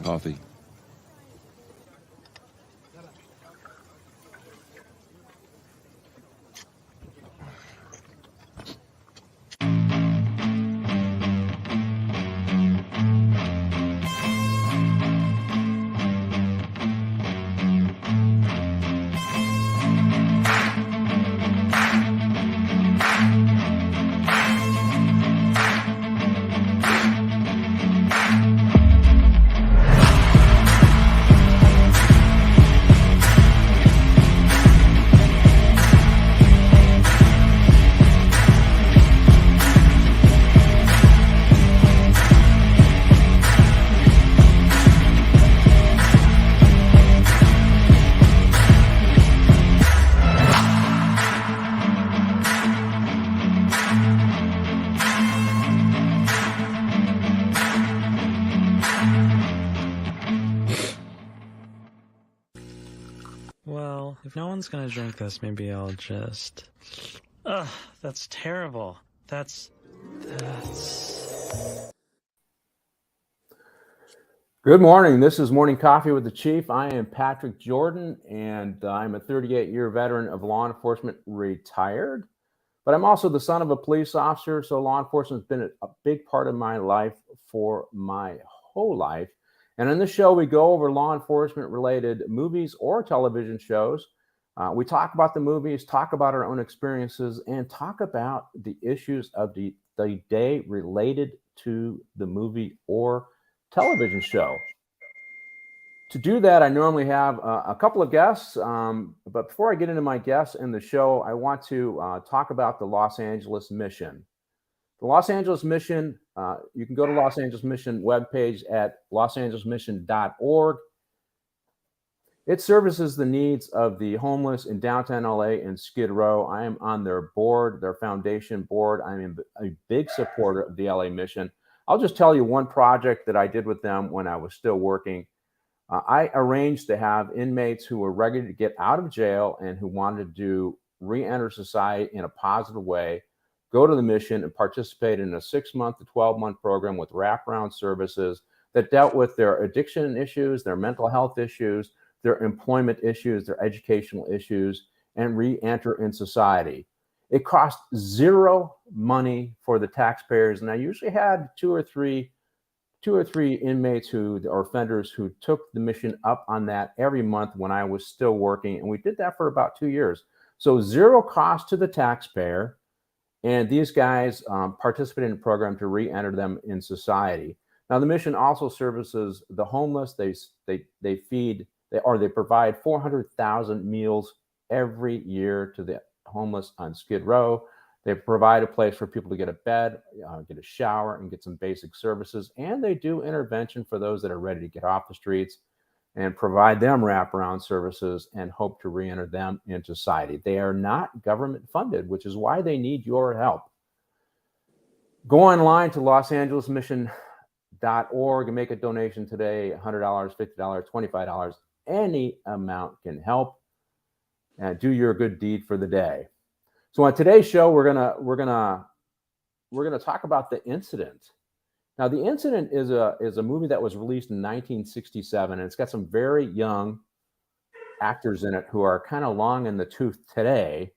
coffee. Well, if no one's gonna drink this, maybe I'll just... Ugh, that's terrible. That's... Good morning. This is Morning Coffee with the Chief. I am Patrick Jordan, and I'm a 38-year veteran of law enforcement, retired. But I'm also the son of a police officer, so law enforcement has been a big part of my life for my whole life. And on this show, we go over law enforcement-related movies or television shows. We talk about the movies, talk about our own experiences, and talk about the issues of the day related to the movie or television show. To do that, I normally have a couple of guests, but before I get into my guests and the show, I want to talk about the Los Angeles Mission. The Los Angeles Mission, you can go to Los Angeles Mission webpage at losangelesmission.org. It services the needs of the homeless in downtown LA and Skid Row. I am on their board, their foundation board. I am a big supporter of the LA Mission. I'll just tell you one project that I did with them when I was still working. I arranged to have inmates who were ready to get out of jail and who wanted to re-enter society in a positive way, go to the mission and participate in a 6-month to 12-month program with wraparound services that dealt with their addiction issues, their mental health issues, their employment issues, their educational issues, and re-enter in society. It cost zero money for the taxpayers, and I usually had two or three inmates or offenders who took the mission up on that every month when I was still working, and we did that for about 2 years. So zero cost to the taxpayer, and these guys participated in a program to re-enter them in society. Now, the mission also services the homeless. They provide 400,000 meals every year to the homeless on Skid Row. They provide a place for people to get a bed, get a shower, and get some basic services. And they do intervention for those that are ready to get off the streets and provide them wraparound services and hope to re-enter them in society. They are not government funded, which is why they need your help. Go online to losangelesmission.org and make a donation today. $100, $50, $25, any amount can help. And do your good deed for the day. So on today's show, we're gonna talk about The Incident. Now, The Incident is a movie that was released in 1967, and it's got some very young actors in it who are kind of long in the tooth today,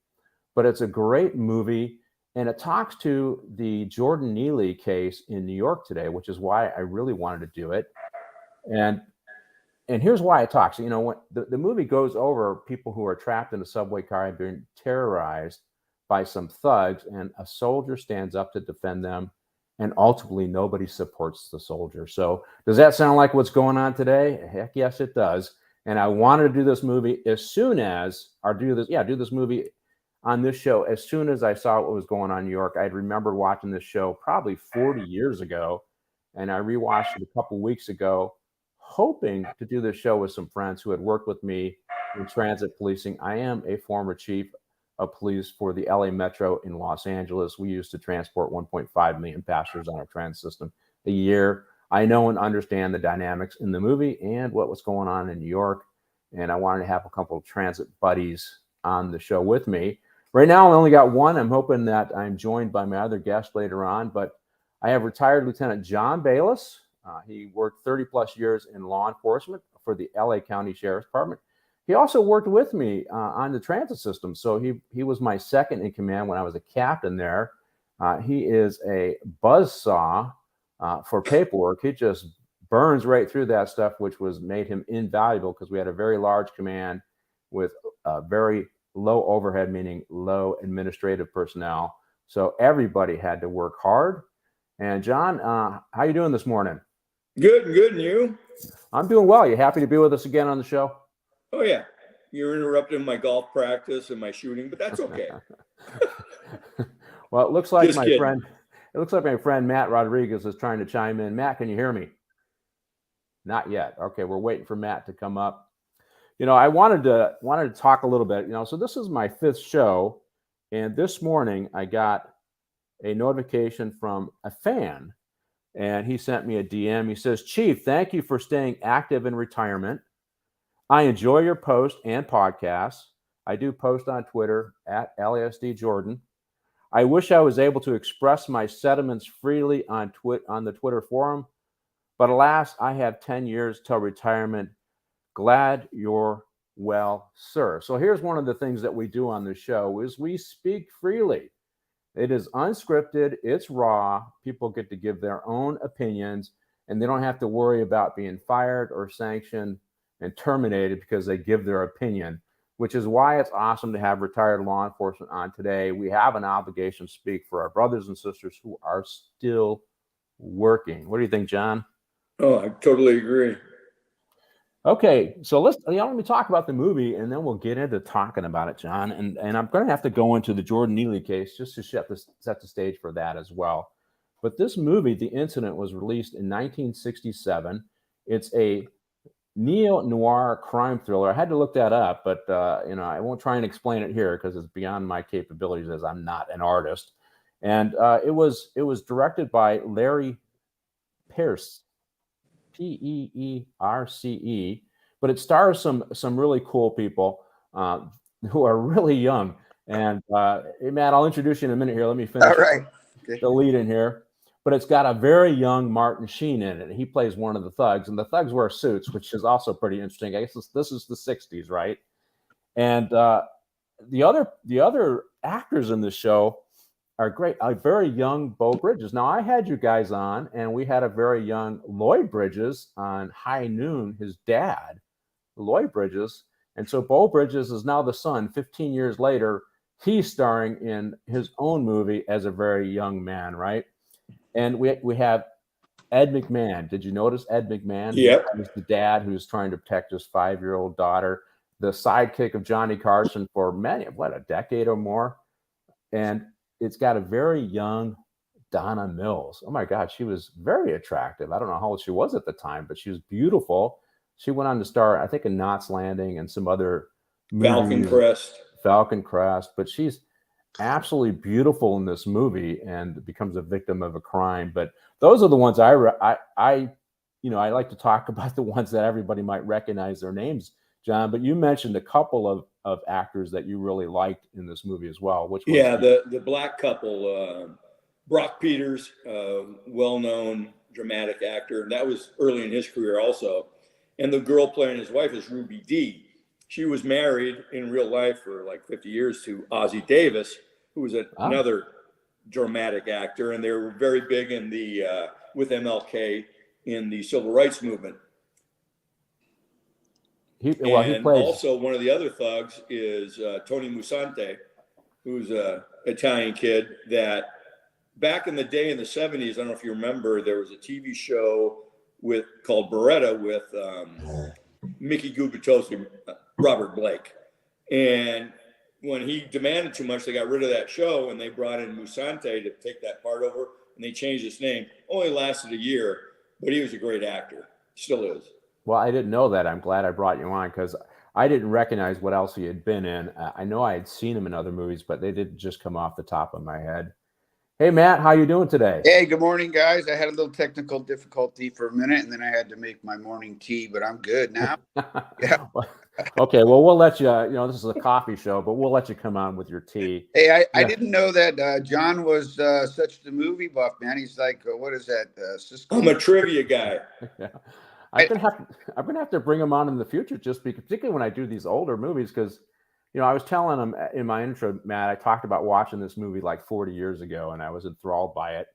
but it's a great movie, and it talks to the Jordan Neely case in New York today, which is why I really wanted to do it. And here's why it talks. You know, when the movie goes over people who are trapped in a subway car and being terrorized by some thugs, and a soldier stands up to defend them, and ultimately nobody supports the soldier. So does that sound like what's going on today? Heck yes, it does. And I wanted to do this movie as soon as, do this movie on this show as soon as I saw what was going on in New York. I remember watching this show probably 40 years ago, and I rewatched it a couple weeks ago, hoping to do this show with some friends who had worked with me in transit policing. I am a former chief of police for the LA Metro in Los Angeles. We used to transport 1.5 million passengers on our transit system a year. I know and understand the dynamics in the movie and what was going on in New York. And I wanted to have a couple of transit buddies on the show with me. Right now, I only got one. I'm hoping that I'm joined by my other guest later on, but I have retired Lieutenant John Bayless. He worked 30 plus years in law enforcement for the LA County Sheriff's Department. He also worked with me on the transit system. So he was my second in command when I was a captain there. He is a buzzsaw for paperwork. He just burns right through that stuff, which was made him invaluable because we had a very large command with very low overhead, meaning low administrative personnel. So everybody had to work hard. And John, how you doing this morning? Good, and you? I'm doing well. You happy to be with us again on the show? Oh, yeah. You're interrupting my golf practice and my shooting, but that's okay. Well, it looks like Just kidding. my friend Matt Rodriguez is trying to chime in. Matt, can you hear me? Not yet. Okay, we're waiting for Matt to come up. I wanted to talk a little bit. So this is my 5th show, and this morning I got a notification from a fan, and he sent me a DM. He says, "Chief, thank you for staying active in retirement. I enjoy your post and podcasts. I do post on Twitter at LASD I wish I was able to express my sentiments freely on the Twitter forum, but alas, I have 10 years till retirement. Glad you're well, sir." So here's one of the things that we do on the show is we speak freely. It is unscripted. It's raw. People get to give their own opinions, and they don't have to worry about being fired or sanctioned and terminated because they give their opinion, which is why it's awesome to have retired law enforcement on today. We have an obligation to speak for our brothers and sisters who are still working. What do you think, John? Oh, I totally agree. Okay, so let me talk about the movie, and then we'll get into talking about it, John. And I'm going to have to go into the Jordan Neely case just to set the stage for that as well. But this movie, The Incident, was released in 1967. It's a neo-noir crime thriller. I had to look that up, but I won't try and explain it here because it's beyond my capabilities, as I'm not an artist. And it was directed by Larry Pearce. Peerce, but it stars some really cool people who are really young. And hey, Matt, I'll introduce you in a minute here. Let me finish. All right. Okay. The lead in here. But it's got a very young Martin Sheen in it. He plays one of the thugs, and the thugs wear suits, which is also pretty interesting. I guess this is the 60s, right? And the other actors in the show are great. A very young Beau Bridges. Now, I had you guys on, and we had a very young Lloyd Bridges on High Noon, his dad, Lloyd Bridges. And so Beau Bridges is now the son. 15 years later, he's starring in his own movie as a very young man, right? And we have Ed McMahon. Did you notice Ed McMahon? Yep. He's the dad who's trying to protect his 5-year-old daughter, the sidekick of Johnny Carson for a decade or more. And it's got a very young Donna Mills. Oh my God, she was very attractive. I don't know how old she was at the time, but she was beautiful. She went on to star, I think, in Knots Landing and some other movies. Falcon Crest. But she's absolutely beautiful in this movie and becomes a victim of a crime. But those are the ones I like to talk about, the ones that everybody might recognize their names, John. But you mentioned a couple of actors that you really liked in this movie as well. Which the black couple, Brock Peters, well-known dramatic actor, and that was early in his career also. And the girl playing his wife is Ruby Dee. She was married in real life for like 50 years to Ossie Davis, who was another dramatic actor, and they were very big in the with MLK in the civil rights movement. He plays. Also, one of the other thugs is Tony Musante, who's an Italian kid that back in the day in the 70s, I don't know if you remember, there was a TV show called Beretta with Mickey Gubitosi, Robert Blake. And when he demanded too much, they got rid of that show and they brought in Musante to take that part over, and they changed his name. Only lasted a year, but he was a great actor. Still is. Well, I didn't know that. I'm glad I brought you on because I didn't recognize what else he had been in. I know I had seen him in other movies, but they didn't just come off the top of my head. Hey, Matt, how you doing today? Hey, good morning, guys. I had a little technical difficulty for a minute, and then I had to make my morning tea, but I'm good now. Yeah. Okay, well, we'll let you, this is a coffee show, but we'll let you come on with your tea. Hey, I didn't know that John was such the movie buff, man. He's like, what is that? I'm a trivia guy. Yeah. I'm gonna have to bring him on in the future, just because, particularly when I do these older movies, because I was telling him in my intro, Matt, I talked about watching this movie like 40 years ago, and I was enthralled by it.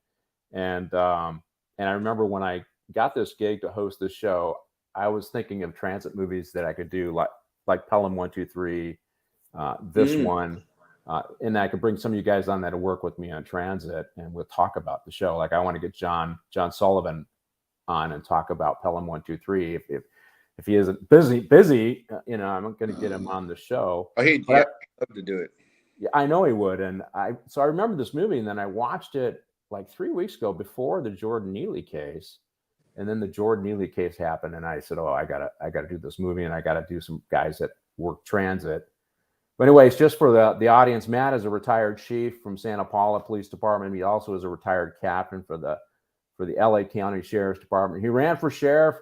And I remember when I got this gig to host this show, I was thinking of transit movies that I could do, like Pelham 123, this one, and I could bring some of you guys on that to work with me on transit, and we'll talk about the show. Like I want to get John Sullivan on and talk about Pelham 123 if he isn't busy, I'm going to get him on the show. Oh, he'd love to do it. Yeah, I know he would. And I remember this movie, and then I watched it like 3 weeks ago before the Jordan Neely case. And then the Jordan Neely case happened, and I said, oh, I gotta do this movie, and I gotta do some guys that work transit. But anyways, just for the audience, Matt is a retired chief from Santa Paula Police Department. He also is a retired captain for the LA County Sheriff's Department. He ran for sheriff,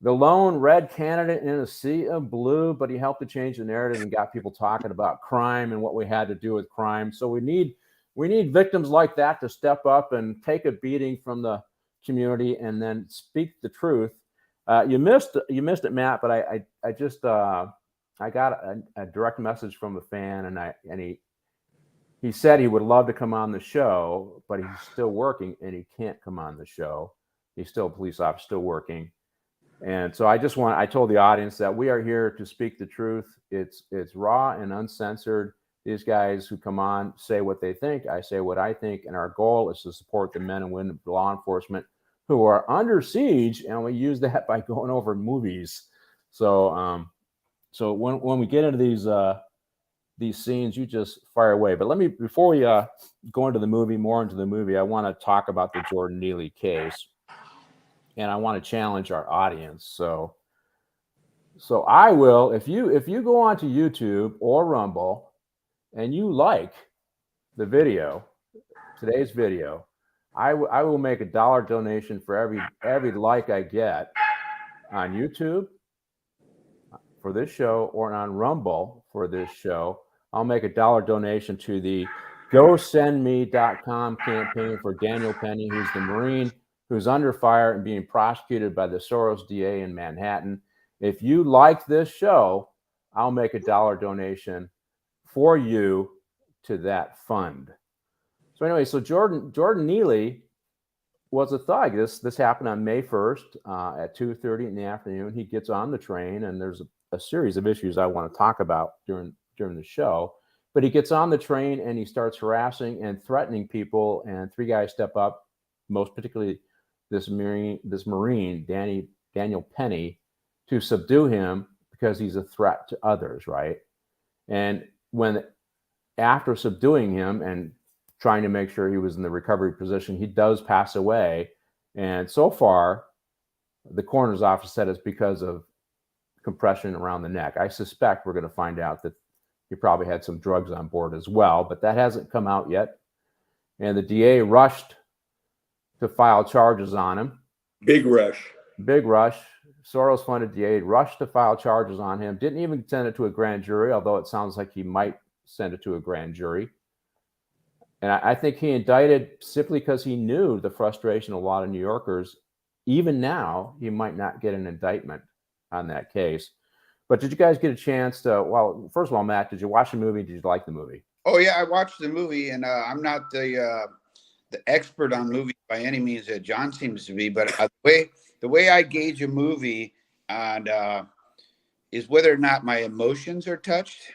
the lone red candidate in a sea of blue, but he helped to change the narrative and got people talking about crime and what we had to do with crime. So we need victims like that to step up and take a beating from the community and then speak the truth. You missed it, Matt, but I just I got a direct message from a fan, and he said he would love to come on the show, but he's still working and he can't come on the show. He's still a police officer, still working. And so I told the audience that we are here to speak the truth. It's raw and uncensored. These guys who come on say what they think. I say what I think. And our goal is to support the men and women of law enforcement who are under siege. And we use that by going over movies. So when we get into these scenes, you just fire away. But before we go into the movie, I want to talk about the Jordan Neely case. And I want to challenge our audience. So I will, if you go onto YouTube or Rumble and you like the video, today's video, I will make $1 donation for every like I get on YouTube for this show or on Rumble for this show. I'll make $1 donation to the GoSendMe.com campaign for Daniel Penny, who's the Marine who's under fire and being prosecuted by the Soros DA in Manhattan. If you like this show, I'll make $1 donation for you to that fund. So anyway, so Jordan Neely was a thug. This happened on May 1st at 2:30 in the afternoon. He gets on the train, and there's a series of issues I want to talk about during the show. But he gets on the train and he starts harassing and threatening people, and 3 guys step up, most particularly this Marine, Daniel Penny, to subdue him because he's a threat to others, right? And after subduing him and trying to make sure he was in the recovery position, he does pass away. And so far, the coroner's office said it's because of compression around the neck. I suspect we're going to find out that he probably had some drugs on board as well, but that hasn't come out yet. And the DA rushed to file charges on him. Big rush. Soros-funded DA rushed to file charges on him. Didn't even send it to a grand jury, although it sounds like he might send it to a grand jury. And I think he indicted simply because he knew the frustration of a lot of New Yorkers. Even now, he might not get an indictment on that case. But did you guys get a chance to, well, first of all, Matt, did you watch the movie? Did you like the movie? Oh, yeah, I watched the movie, and I'm not the expert on movies by any means that John seems to be, but the way I gauge a movie and is whether or not my emotions are touched.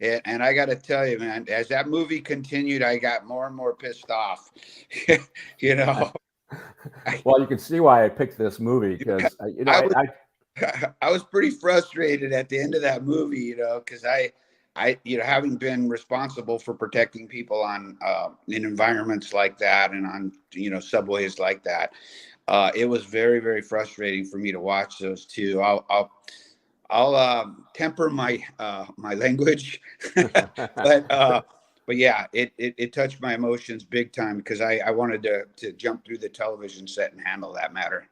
And I got to tell you, man, as that movie continued, I got more and more pissed off. Well, you can see why I picked this movie, because I was pretty frustrated at the end of that movie, because I having been responsible for protecting people on in environments like that and on subways like that, it was very, very frustrating for me to watch those two. I'll temper my language, but but yeah, it touched my emotions big time because I wanted to jump through the television set and handle that matter.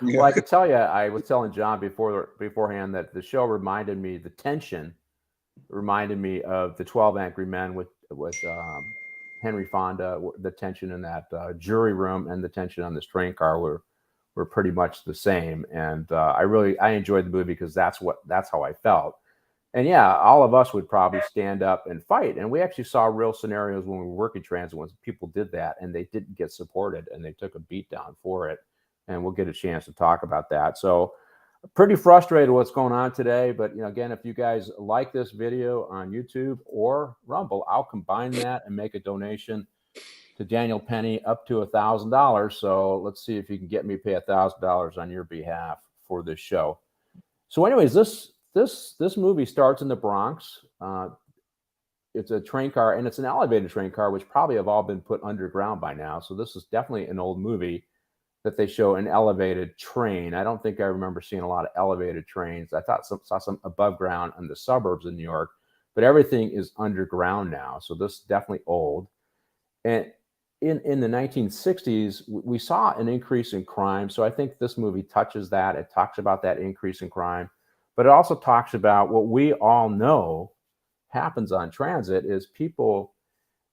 Well, I could tell you, I was telling John beforehand that the show reminded me, the tension reminded me of the 12 Angry Men with Henry Fonda. The tension in that jury room and the tension on this train car were pretty much the same. And I enjoyed the movie because that's how I felt. And yeah, all of us would probably stand up and fight. And we actually saw real scenarios when we were working transit when people did that and they didn't get supported and they took a beat down for it. And we'll get a chance to talk about that. So pretty frustrated what's going on today. But again, if you guys like this video on YouTube or Rumble, I'll combine that and make a donation to Daniel Penny up to $1,000. So let's see if you can get me pay $1,000 on your behalf for this show. So anyways, this movie starts in the Bronx. It's a train car, and it's an elevated train car, which probably have all been put underground by now. So this is definitely an old movie that they show an elevated train. I don't think I remember seeing a lot of elevated trains. I saw some above ground in the suburbs of New York, but everything is underground now. So this is definitely old. And in the 1960s, we saw an increase in crime. So I think this movie touches that. It talks about that increase in crime, but it also talks about what we all know happens on transit is people,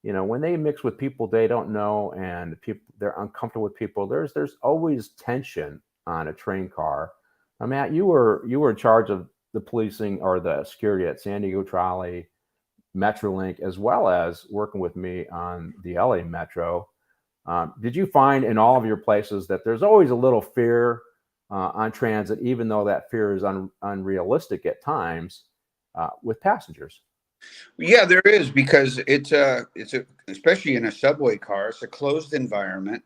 when they mix with people they don't know and they're uncomfortable with people, there's always tension on a train car. Now, Matt, you were in charge of the policing or the security at San Diego Trolley, Metrolink, as well as working with me on the LA Metro. Did you find in all of your places that there's always a little fear on transit, even though that fear is unrealistic at times with passengers? Yeah, there is, because it's especially in a subway car, it's a closed environment.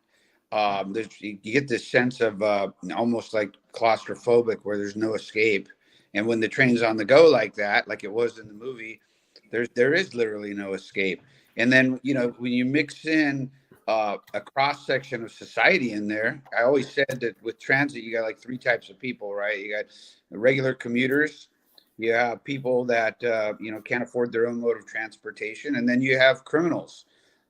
You get this sense of almost like claustrophobic, where there's no escape. And when the train's on the go like that, like it was in the movie, there is literally no escape. And then when you mix in a cross section of society in there, I always said that with transit you got like three types of people, right? You got regular commuters. You have people that can't afford their own mode of transportation, and then you have criminals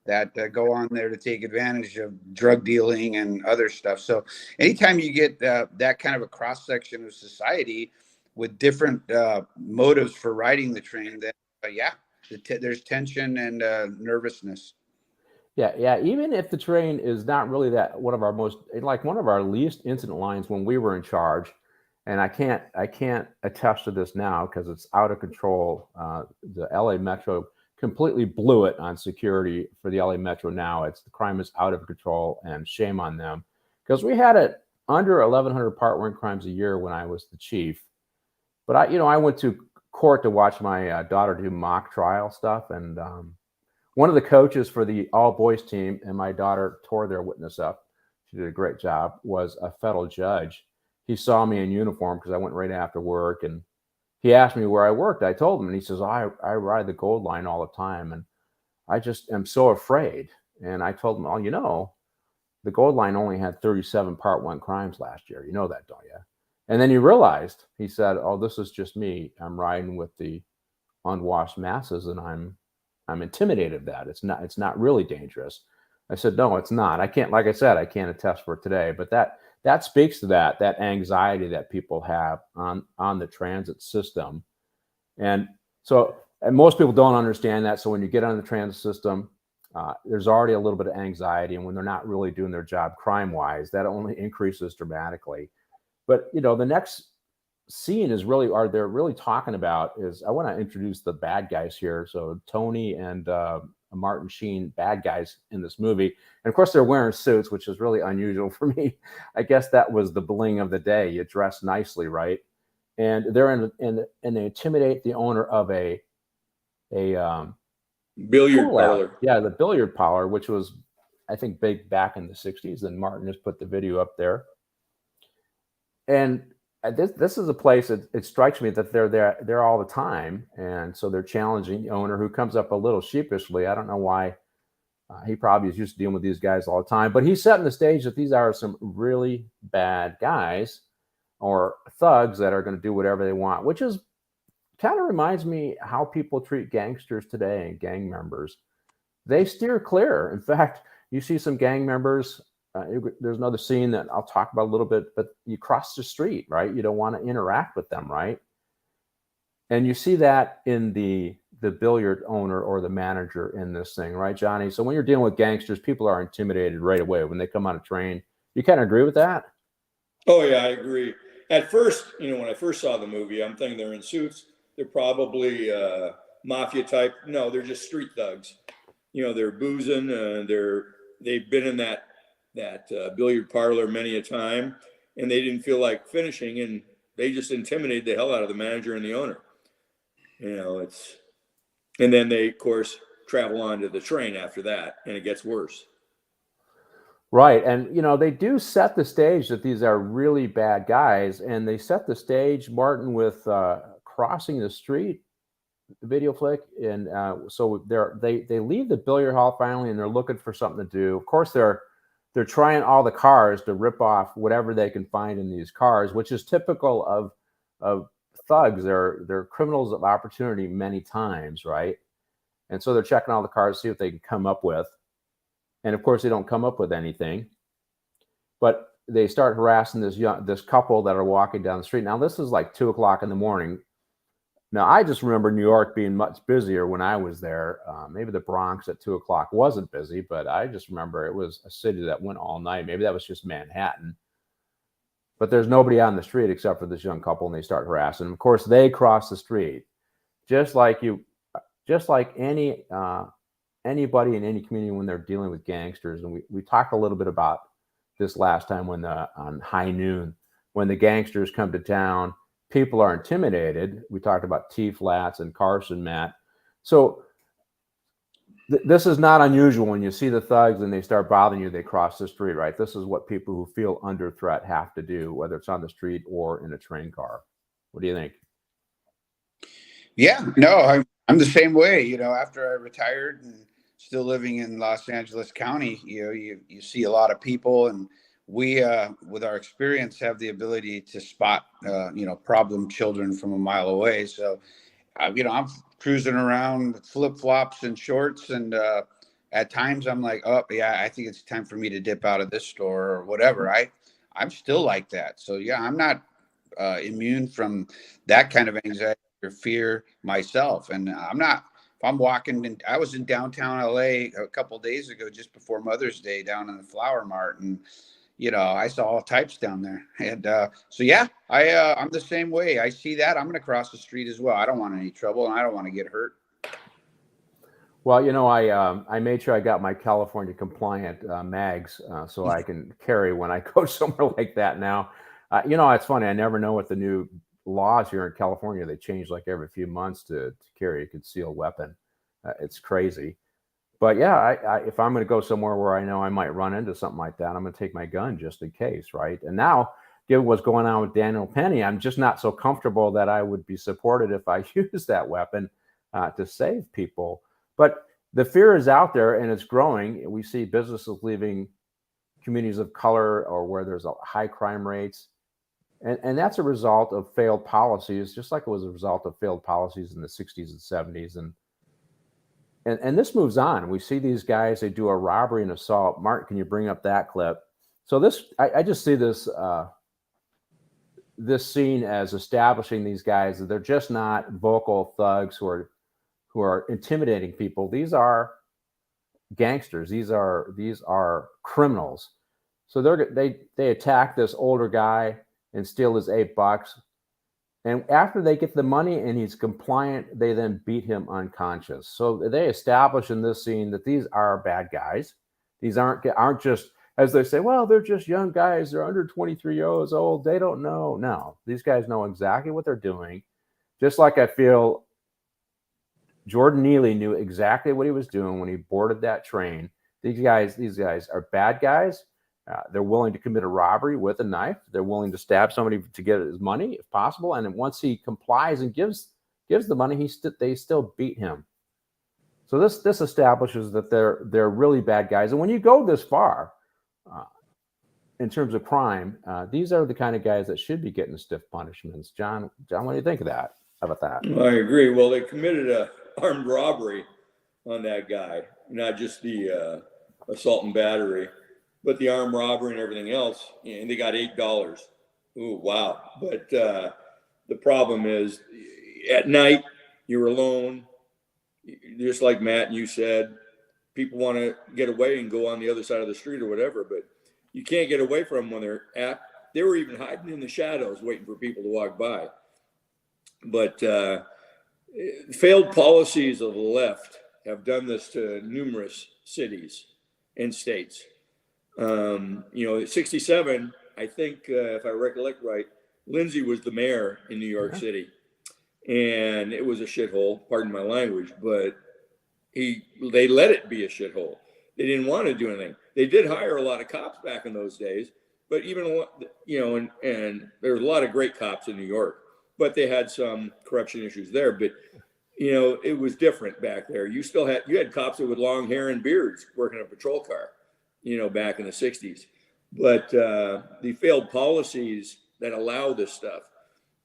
that go on there to take advantage of drug dealing and other stuff. So anytime you get that kind of a cross section of society with different motives for riding the train, then there's tension and nervousness. Yeah. Even if the train is not really one of our least incident lines when we were in charge. And I can't attest to this now because it's out of control. The LA Metro completely blew it on security for the LA Metro now. The crime is out of control, and shame on them, because we had it under 1,100 part warrant crimes a year when I was the chief. But I went to court to watch my daughter do mock trial stuff, and one of the coaches for the all boys team, and my daughter tore their witness up. She did a great job. Was a federal judge. He saw me in uniform because I went right after work, and he asked me where I worked. I told him, and he says, I ride the Gold Line all the time, and I just am so afraid. And I told him, the Gold Line only had 37 Part 1 crimes last year. You know that, don't you? And then he realized, he said, this is just me. I'm riding with the unwashed masses, and I'm intimidated of that. It's not really dangerous. I said, no, it's not. I can't, like I said, I can't attest for today, but that speaks to that anxiety that people have on the transit system. And most people don't understand that. So when you get on the transit system, there's already a little bit of anxiety. And when they're not really doing their job crime wise, that only increases dramatically. But, the next scene is they're really talking about is, I want to introduce the bad guys here. So Tony and Martin Sheen, bad guys in this movie. And of course they're wearing suits, which is really unusual for me. I guess that was the bling of the day. You dress nicely, right? And they're and they intimidate the owner of a billiard parlor. Yeah, the billiard parlor, which was, I think, big back in the 60s. And Martin just put the video up there. And this is a place that it strikes me that they're there all the time. And so they're challenging the owner, who comes up a little sheepishly. I don't know why. He probably is used to dealing with these guys all the time, but he's setting the stage that these are some really bad guys or thugs that are going to do whatever they want, which is kind of reminds me how people treat gangsters today and gang members. they steer clear. In fact, you see some gang members. There's another scene that I'll talk about a little bit, but you cross the street, right? You don't want to interact with them, right? And you see that in the billiard owner or the manager in this thing, right, Johnny? So when you're dealing with gangsters, people are intimidated right away when they come on a train. You kind of agree with that? Oh yeah, I agree. At first, when I first saw the movie, I'm thinking they're in suits. They're probably mafia type. No, they're just street thugs. They're boozing. They've been in that billiard parlor many a time, and they didn't feel like finishing, and they just intimidated the hell out of the manager and the owner. And then they, of course, travel onto the train after that, and it gets worse. Right. And, they do set the stage that these are really bad guys. And they set the stage, Martin, with crossing the street, the video flick. And so they leave the billiard hall finally, and they're looking for something to do. Of course, they're trying all the cars to rip off whatever they can find in these cars, which is typical of thugs. They're criminals of opportunity many times, right? And so they're checking all the cars to see what they can come up with. And of course, they don't come up with anything. But they start harassing this couple that are walking down the street. Now, this is like 2 o'clock in the morning. Now, I just remember New York being much busier when I was there. Maybe the Bronx at 2 o'clock wasn't busy, but I just remember it was a city that went all night. Maybe that was just Manhattan. But there's nobody on the street except for this young couple, and they start harassing them. Of course, they cross the street, just like anybody in any community when they're dealing with gangsters. And we talked a little bit about this last time on High Noon, when the gangsters come to town, people are intimidated. We talked about T-Flats and Carson, Matt. So this is not unusual. When you see the thugs and they start bothering you, they cross the street, right? This is what people who feel under threat have to do, whether it's on the street or in a train car. What do you think? Yeah, no, I'm the same way. After I retired and still living in Los Angeles County, you see a lot of people, and we, with our experience, have the ability to spot, problem children from a mile away. So, I'm cruising around with flip-flops and shorts, and at times I'm like, oh yeah, I think it's time for me to dip out of this store or whatever. I'm still like that. So yeah, I'm not immune from that kind of anxiety or fear myself. And if I'm walking in, I was in downtown LA a couple of days ago, just before Mother's Day, down in the Flower Mart, and I saw all types down there. And so yeah, I'm the same way. I see that, I'm going to cross the street as well. I don't want any trouble, and I don't want to get hurt. Well, I made sure I got my California compliant mags so I can carry when I go somewhere like that now. It's funny. I never know what the new laws here in California. They change like every few months to carry a concealed weapon. It's crazy. But yeah, if I'm going to go somewhere where I know I might run into something like that, I'm going to take my gun just in case, right? And now, given what's going on with Daniel Penny, I'm just not so comfortable that I would be supported if I use that weapon to save people. But the fear is out there, and it's growing. We see businesses leaving communities of color or where there's high crime rates. And that's a result of failed policies, just like it was a result of failed policies in the 60s and 70s. And this moves on. We see these guys, they do a robbery and assault. Mark, can you bring up that clip? So I just see this scene as establishing these guys that they're just not vocal thugs who are intimidating people. These are gangsters. These are criminals. So they attack this older guy and steal his $8. And after they get the money and he's compliant, they then beat him unconscious. So they establish in this scene that these are bad guys. These aren't just, as they say, well, they're just young guys. They're under 23 years old. They don't know. No, these guys know exactly what they're doing. Just like I feel Jordan Neely knew exactly what he was doing when he boarded that train. These guys are bad guys. They're willing to commit a robbery with a knife. They're willing to stab somebody to get his money if possible. And then once he complies and gives the money, they still beat him. So this establishes that they're really bad guys. And when you go this far in terms of crime, these are the kind of guys that should be getting stiff punishments. John, what do you think of that? How about that? I agree. Well, they committed a armed robbery on that guy. not just the assault and battery, but the armed robbery and everything else. And they got $8. Ooh, wow. But the problem is at night, you're alone. Just like Matt and you said, people want to get away and go on the other side of the street or whatever, but you can't get away from them when they were even hiding in the shadows waiting for people to walk by. But failed policies of the left have done this to numerous cities and states. 67, I think, if I recollect right, Lindsay was the mayor in New York City, and it was a shithole, pardon my language, but they let it be a shithole. They didn't want to do anything. They did hire a lot of cops back in those days, but even, and there was a lot of great cops in New York, but they had some corruption issues there. But, it was different back there. You had cops with long hair and beards working a patrol car, back in the 60s. But the failed policies that allow this stuff,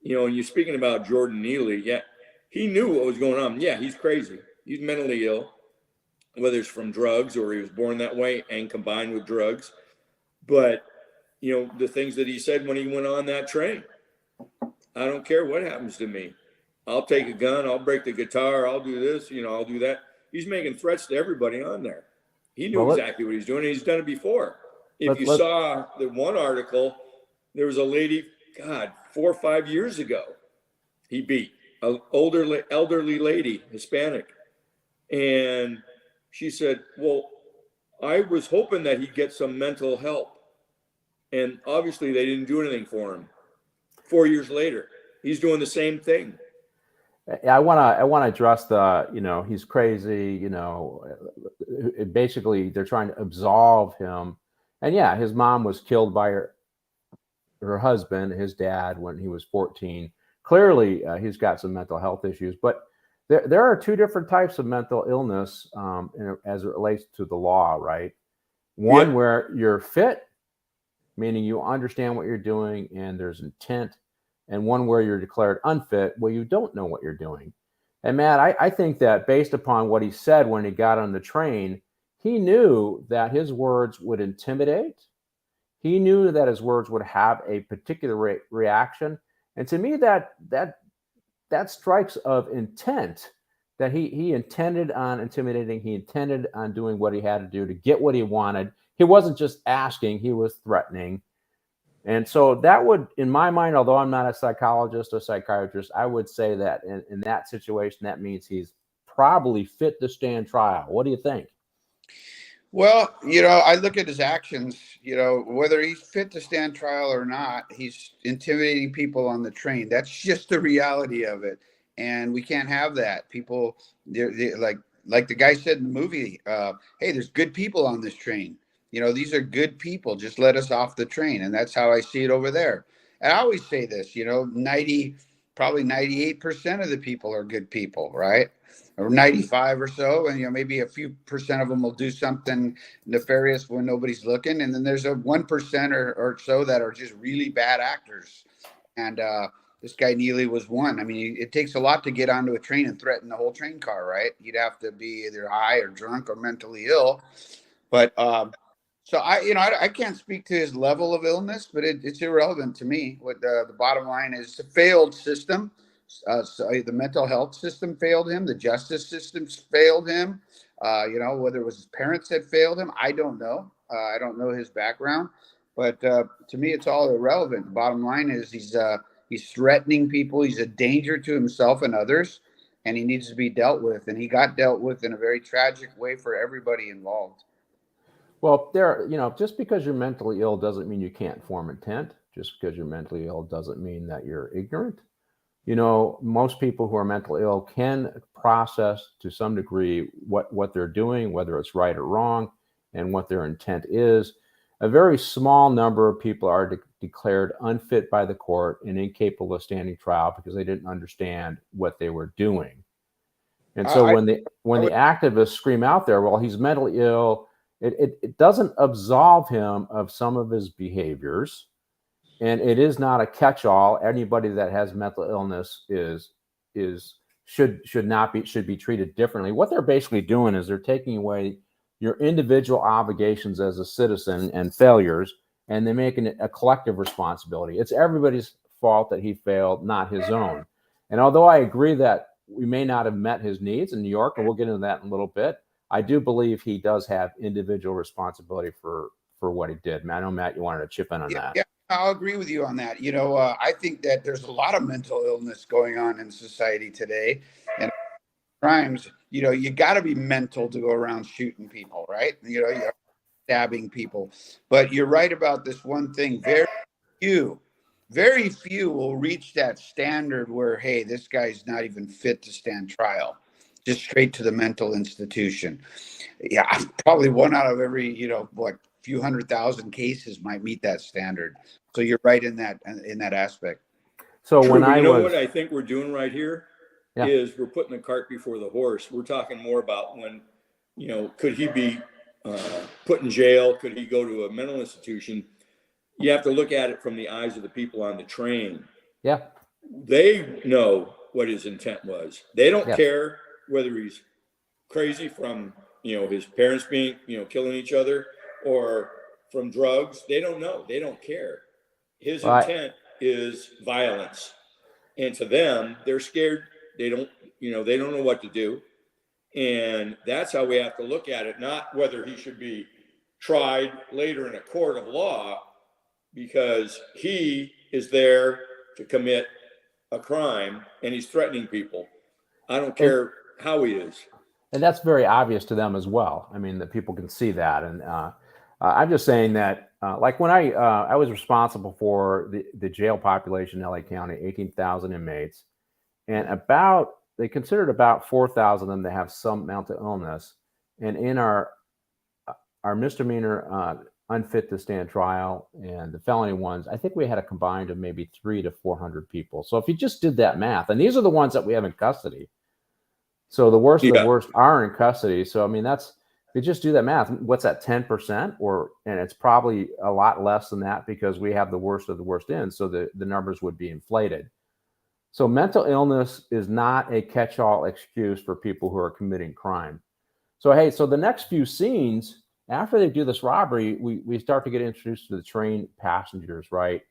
and you're speaking about Jordan Neely, yeah, he knew what was going on. Yeah, he's crazy. He's mentally ill, whether it's from drugs or he was born that way and combined with drugs. But, the things that he said when he went on that train, I don't care what happens to me. I'll take a gun. I'll break the guitar. I'll do this. I'll do that. He's making threats to everybody on there. He knew exactly what he's doing. He's done it before. If you saw the one article, there was a lady, 4 or 5 years ago, he beat an elderly lady, Hispanic. And she said, well, I was hoping that he'd get some mental help. And obviously they didn't do anything for him. 4 years later, he's doing the same thing. I want to address the, he's crazy, basically they're trying to absolve him. And yeah, his mom was killed by her husband, his dad, when he was 14. Clearly, he's got some mental health issues, but there are two different types of mental illness as it relates to the law, right? One where you're fit, meaning you understand what you're doing and there's intent, and one where you're declared unfit, where you don't know what you're doing. And Matt, I think that based upon what he said when he got on the train, he knew that his words would intimidate. He knew that his words would have a particular reaction. And to me, that strikes of intent, that he intended on intimidating. He intended on doing what he had to do to get what he wanted. He wasn't just asking, he was threatening. And so that would, in my mind, although I'm not a psychologist or psychiatrist, I would say that in that situation, that means he's probably fit to stand trial. What do you think? Well, I look at his actions, whether he's fit to stand trial or not, he's intimidating people on the train. That's just the reality of it. And we can't have that. People, they're like the guy said in the movie, hey, there's good people on this train. These are good people. Just let us off the train. And that's how I see it over there. And I always say this, probably 98% of the people are good people, right? Or 95 or so. And, maybe a few percent of them will do something nefarious when nobody's looking. And then there's a 1% or so that are just really bad actors. And this guy Neely was one. I mean, it takes a lot to get onto a train and threaten the whole train car, right? You'd have to be either high or drunk or mentally ill. But so I can't speak to his level of illness, but it's irrelevant to me. What the bottom line is, it's a failed system. So the mental health system failed him. The justice systems failed him. Whether it was his parents that failed him, I don't know. I don't know his background, but to me, it's all irrelevant. The bottom line is he's threatening people. He's a danger to himself and others, and he needs to be dealt with. And he got dealt with in a very tragic way for everybody involved. Well, just because you're mentally ill doesn't mean you can't form intent. Just because you're mentally ill doesn't mean that you're ignorant. Most people who are mentally ill can process to some degree what they're doing, whether it's right or wrong, and what their intent is. A very small number of people are declared unfit by the court and incapable of standing trial because they didn't understand what they were doing. And so when the activists scream out there, well, he's mentally ill, it doesn't absolve him of some of his behaviors. And it is not a catch-all. Anybody that has mental illness should be treated differently. What they're basically doing is they're taking away your individual obligations as a citizen and failures, and they're making it a collective responsibility. It's everybody's fault that he failed, not his own. And although I agree that we may not have met his needs in New York, and we'll get into that in a little bit, I do believe he does have individual responsibility for what he did. I know, Matt, you wanted to chip in on that. Yeah, I'll agree with you on that. I think that there's a lot of mental illness going on in society today, and crimes. You got to be mental to go around shooting people, right? You're stabbing people. But you're right about this one thing. Very few will reach that standard where, hey, this guy's not even fit to stand trial. Just straight to the mental institution. Yeah, probably one out of every, few 100,000 cases might meet that standard. So you're right in that aspect. So True, what I think we're doing right here is we're putting the cart before the horse. We're talking more about when, could he be put in jail? Could he go to a mental institution? You have to look at it from the eyes of the people on the train. Yeah. They know what his intent was. They don't care whether he's crazy from, his parents being, killing each other, or from drugs. They don't know. They don't care. His intent is violence. And to them, they're scared. They don't know what to do. And that's how we have to look at it, not whether he should be tried later in a court of law, because he is there to commit a crime and he's threatening people. I don't care how he is. And that's very obvious to them as well. I mean, that people can see that. And I'm just saying that, like when I was responsible for the jail population in LA County, 18,000 inmates, and they considered about 4,000 of them to have some mental illness. And in our misdemeanor unfit to stand trial and the felony ones, I think we had a combined of maybe 300 to 400 people. So if you just did that math, and these are the ones that we have in custody. So the worst of the worst are in custody. So, I mean, if you just do that math, what's that, 10%? And it's probably a lot less than that because we have the worst of the worst in. So the numbers would be inflated. So mental illness is not a catch-all excuse for people who are committing crime. So, hey, so the next few scenes, after they do this robbery, we start to get introduced to the train passengers, right?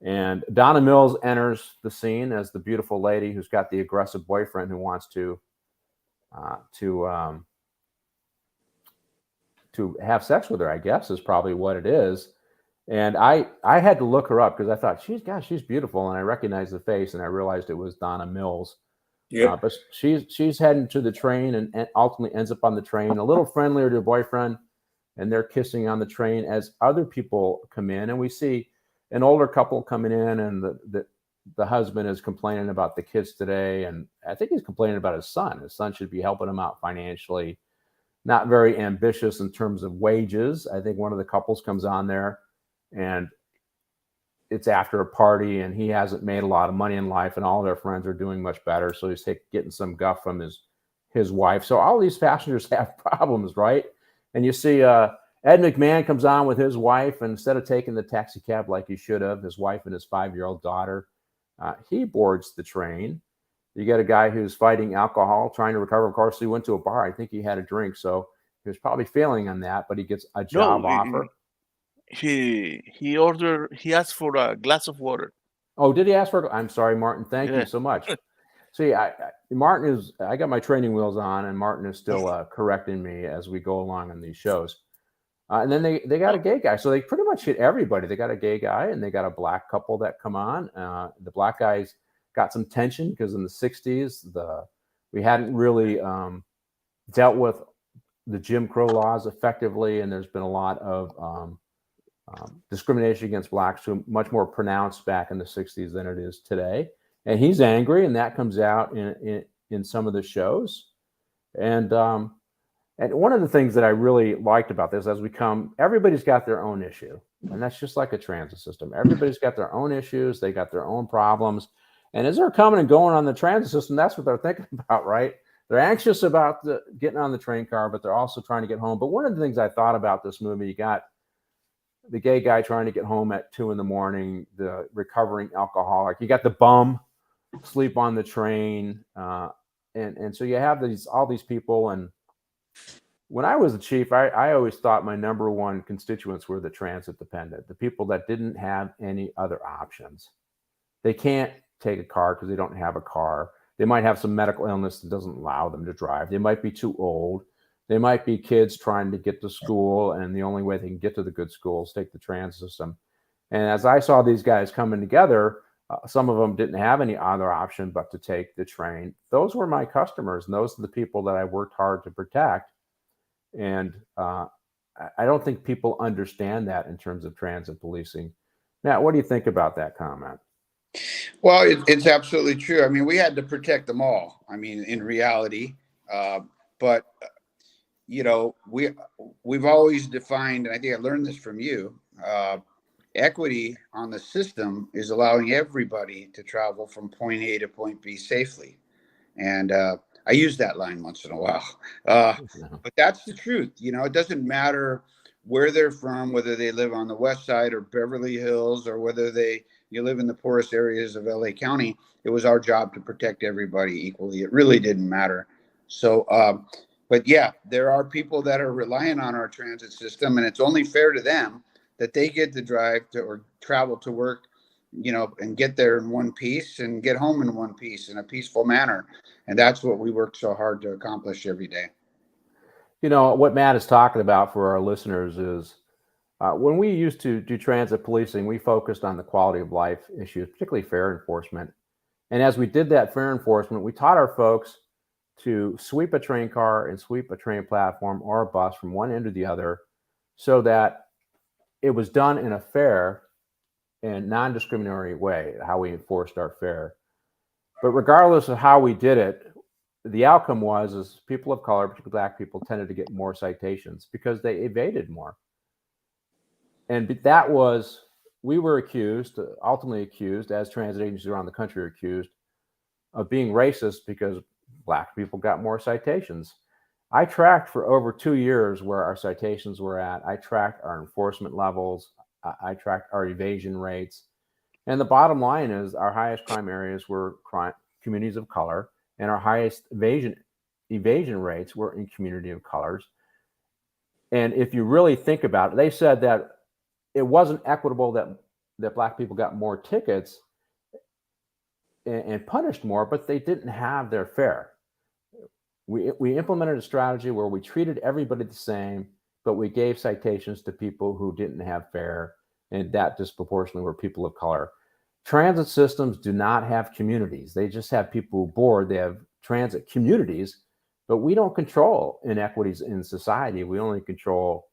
And Donna Mills enters the scene as the beautiful lady who's got the aggressive boyfriend who wants to have sex with her, I guess, is probably what it is. And I had to look her up because I thought, she's beautiful. And I recognized the face and I realized it was Donna Mills. Yeah. But she's heading to the train and ultimately ends up on the train, a little friendlier to her boyfriend. And they're kissing on the train as other people come in. And we see an older couple coming in, and the husband is complaining about the kids today. And I think he's complaining about his son. His son should be helping him out financially. Not very ambitious in terms of wages. I think one of the couples comes on there and it's after a party and he hasn't made a lot of money in life and all their friends are doing much better. So he's getting some guff from his wife. So all these passengers have problems, right? And you see Ed McMahon comes on with his wife, and instead of taking the taxi cab like he should have, his wife and his 5-year-old daughter, he boards the train. You get a guy who's fighting alcohol, trying to recover. Of course, he went to a bar. I think he had a drink, so he was probably failing on that, but he gets a job offer. He asked for a glass of water. Oh, did he ask for? I'm sorry, Martin. Thank you so much. See, I got my training wheels on, and Martin is still correcting me as we go along on these shows. And then they got a gay guy. So they pretty much hit everybody. They got a gay guy and they got a black couple that come on. The black guy's got some tension because in the 60s, we hadn't really dealt with the Jim Crow laws effectively. And there's been a lot of discrimination against blacks, much more pronounced back in the 60s than it is today. And he's angry, and that comes out in some of the shows. And one of the things that I really liked about this, everybody's got their own issue. And that's just like a transit system. Everybody's got their own issues. They got their own problems. And as they're coming and going on the transit system, that's what they're thinking about, right? They're anxious about getting on the train car, but they're also trying to get home. But one of the things I thought about this movie, you got the gay guy trying to get home at 2 a.m, the recovering alcoholic. You got the bum sleep on the train. And so you have all these people. And when I was a chief, I always thought my number one constituents were the transit dependent, the people that didn't have any other options. They can't take a car because they don't have a car. They might have some medical illness that doesn't allow them to drive. They might be too old. They might be kids trying to get to school, and the only way they can get to the good schools take the transit system. And as I saw these guys coming together, some of them didn't have any other option but to take the train. Those were my customers, and those are the people that I worked hard to protect. And I don't think people understand that in terms of transit policing. Matt, what do you think about that comment? Well, it's absolutely true. I mean, we had to protect them all. I mean, in reality, but you know, we've always defined, and I think I learned this from you. Equity on the system is allowing everybody to travel from point A to point B safely, and I use that line once in a while. But that's the truth. You know, it doesn't matter where they're from, whether they live on the west side or Beverly Hills, or whether you live in the poorest areas of LA County. It was our job to protect everybody equally. It really didn't matter. So, but yeah, there are people that are relying on our transit system, and it's only fair to them that they get to drive to or travel to work, you know, and get there in one piece and get home in one piece in a peaceful manner. And that's what we work so hard to accomplish every day. You know, what Matt is talking about for our listeners is when we used to do transit policing, we focused on the quality of life issues, particularly fare enforcement. And as we did that fare enforcement, we taught our folks to sweep a train car and sweep a train platform or a bus from one end to the other so that it was done in a fair and non-discriminatory way, how we enforced our fare. But regardless of how we did it, the outcome was people of color, particularly Black people, tended to get more citations because they evaded more. And that was, we were ultimately accused, as transit agencies around the country are accused, of being racist because Black people got more citations. I tracked for over 2 years where our citations were at. I tracked our enforcement levels. I tracked our evasion rates. And the bottom line is our highest crime areas were communities of color, and our highest evasion rates were in community of colors. And if you really think about it, they said that it wasn't equitable that Black people got more tickets and punished more, but they didn't have their fare. We implemented a strategy where we treated everybody the same, but we gave citations to people who didn't have fare, and that disproportionately were people of color. Transit systems do not have communities. They just have people who board. They have transit communities, but we don't control inequities in society. We only control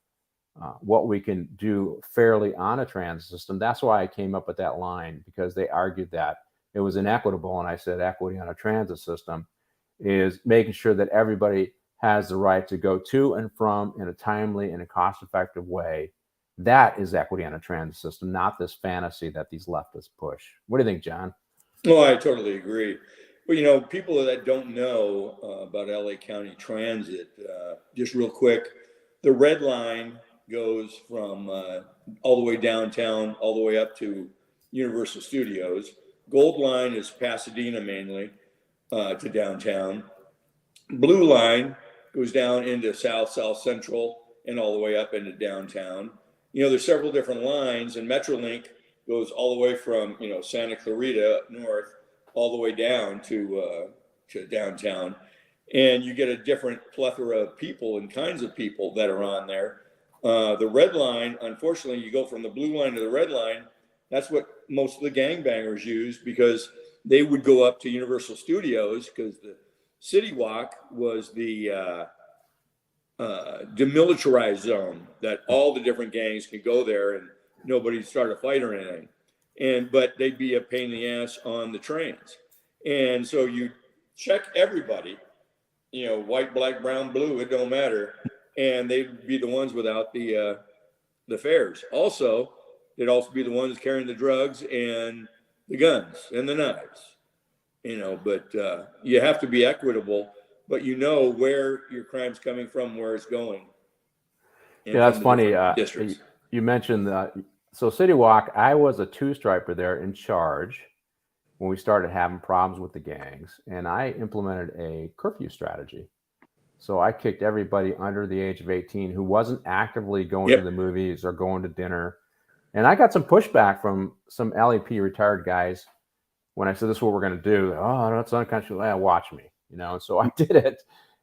what we can do fairly on a transit system. That's why I came up with that line, because they argued that it was inequitable. And I said equity on a transit system is making sure that everybody has the right to go to and from in a timely and a cost-effective way. That is equity on a transit system, not this fantasy that these leftists push. What do you think, John? Well, I totally agree. But, you know, people that don't know about LA County Transit, just real quick, the red line goes from all the way downtown, all the way up to Universal Studios. Gold line is Pasadena mainly to downtown. Blue line goes down into South Central and all the way up into downtown. You know, there's several different lines, and Metrolink goes all the way from, you know, Santa Clarita north all the way down to downtown. And you get a different plethora of people and kinds of people that are on there. The red line, unfortunately, you go from the blue line to the red line. That's what most of the gangbangers use, because they would go up to Universal Studios because the City Walk was the demilitarized zone that all the different gangs could go there and nobody start a fight or anything. But they'd be a pain in the ass on the trains. And so you check everybody, you know, white, black, brown, blue, it don't matter. And they'd be the ones without the fares. Also, they'd also be the ones carrying the drugs and the guns and the knives, you know, but you have to be equitable, but you know where your crime's coming from, where it's going. Yeah, that's funny. You mentioned so City Walk, I was a two-striper there in charge. when we started having problems with the gangs, and I implemented a curfew strategy. So I kicked everybody under the age of 18 who wasn't actively going to the movies or going to dinner. And I got some pushback from some LAP retired guys when I said, this is what we're going to do. Oh, that's unconscionable. Watch me, so I did it.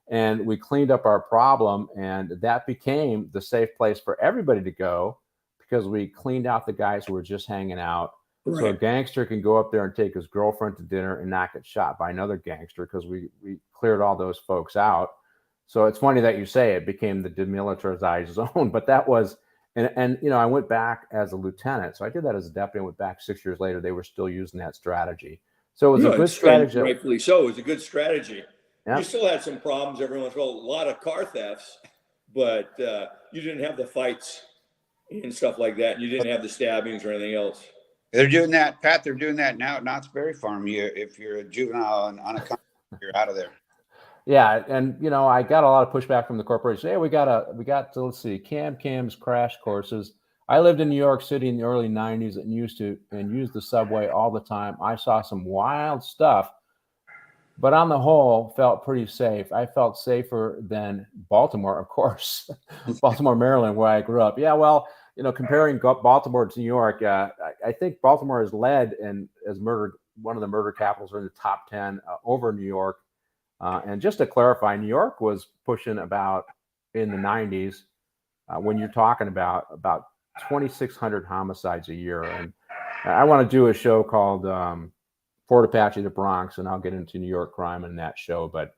And we cleaned up our problem. And that became the safe place for everybody to go because we cleaned out the guys who were just hanging out. Right. So a gangster can go up there and take his girlfriend to dinner and not get shot by another gangster because we cleared all those folks out. So it's funny that you say it became the demilitarized zone, but that was, and I went back as a lieutenant. So I did that as a deputy and went back 6 years later. They were still using that strategy. So it was a good strategy. Rightfully so. It was a good strategy. Yep. You still had some problems every once in a while, a lot of car thefts, but you didn't have the fights and stuff like that. You didn't have the stabbings or anything else. They're doing that, Pat. They're doing that now at Knott's Berry Farm. If you're a juvenile and unaccompanied, you're out of there. Yeah, and I got a lot of pushback from the corporation. Hey, we got to, let's see, Cam's crash courses. I lived in New York City in the early 90s and used the subway all the time. I saw some wild stuff, but on the whole, felt pretty safe. I felt safer than Baltimore, of course, Baltimore, Maryland, where I grew up. Yeah, well, comparing Baltimore to New York, I think Baltimore is led and as one of the murder capitals, or in the top 10 over New York. And just to clarify, New York was pushing about in the 90s when you're talking about 2,600 homicides a year. And I want to do a show called Fort Apache, the Bronx, and I'll get into New York crime in that show. But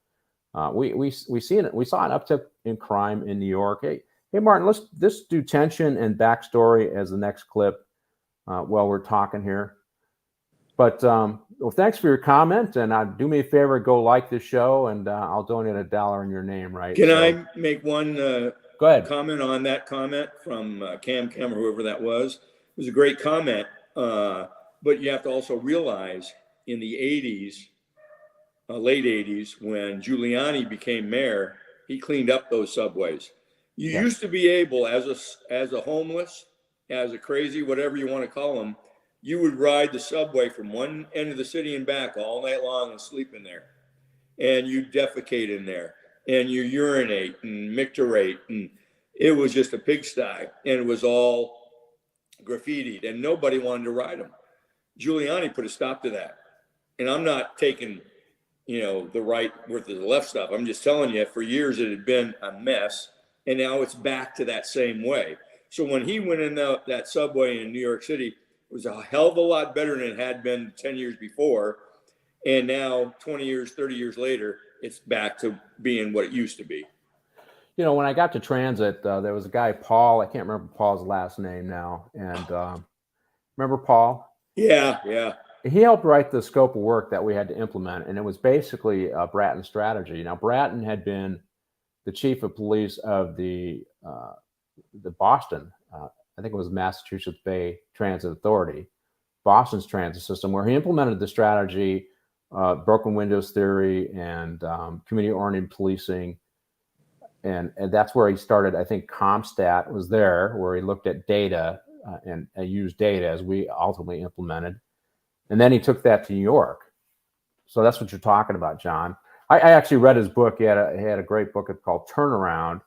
we saw an uptick in crime in New York. Hey, Martin, let's do tension and backstory as the next clip while we're talking here. But well, thanks for your comment, and do me a favor, go like this show, and I'll donate $1 in your name, right? Can I make one go ahead. Comment on that comment from Cam or whoever that was? It was a great comment, but you have to also realize in the 80s, late 80s, when Giuliani became mayor, he cleaned up those subways. You used to be able, as a homeless, as a crazy, whatever you want to call them, you would ride the subway from one end of the city and back all night long and sleep in there. And you defecate in there and you urinate and micturate. And it was just a pigsty, and it was all graffitied and nobody wanted to ride them. Giuliani put a stop to that. And I'm not taking, the right versus the left stuff. I'm just telling you, for years it had been a mess, and now it's back to that same way. So when he went in that subway in New York City, it was a hell of a lot better than it had been 10 years before. And now 20 years, 30 years later, it's back to being what it used to be. When I got to transit, there was a guy, Paul. I can't remember Paul's last name now. And remember Paul? Yeah. He helped write the scope of work that we had to implement. And it was basically Bratton's strategy. Now, Bratton had been the chief of police of the Boston, I think it was Massachusetts Bay Transit Authority, Boston's transit system, where he implemented the strategy, broken windows theory, and community-oriented policing. And that's where he started. I think CompStat was there, where he looked at data and used data as we ultimately implemented. And then he took that to New York. So that's what you're talking about, John. I actually read his book. He had a great book called Turnaround.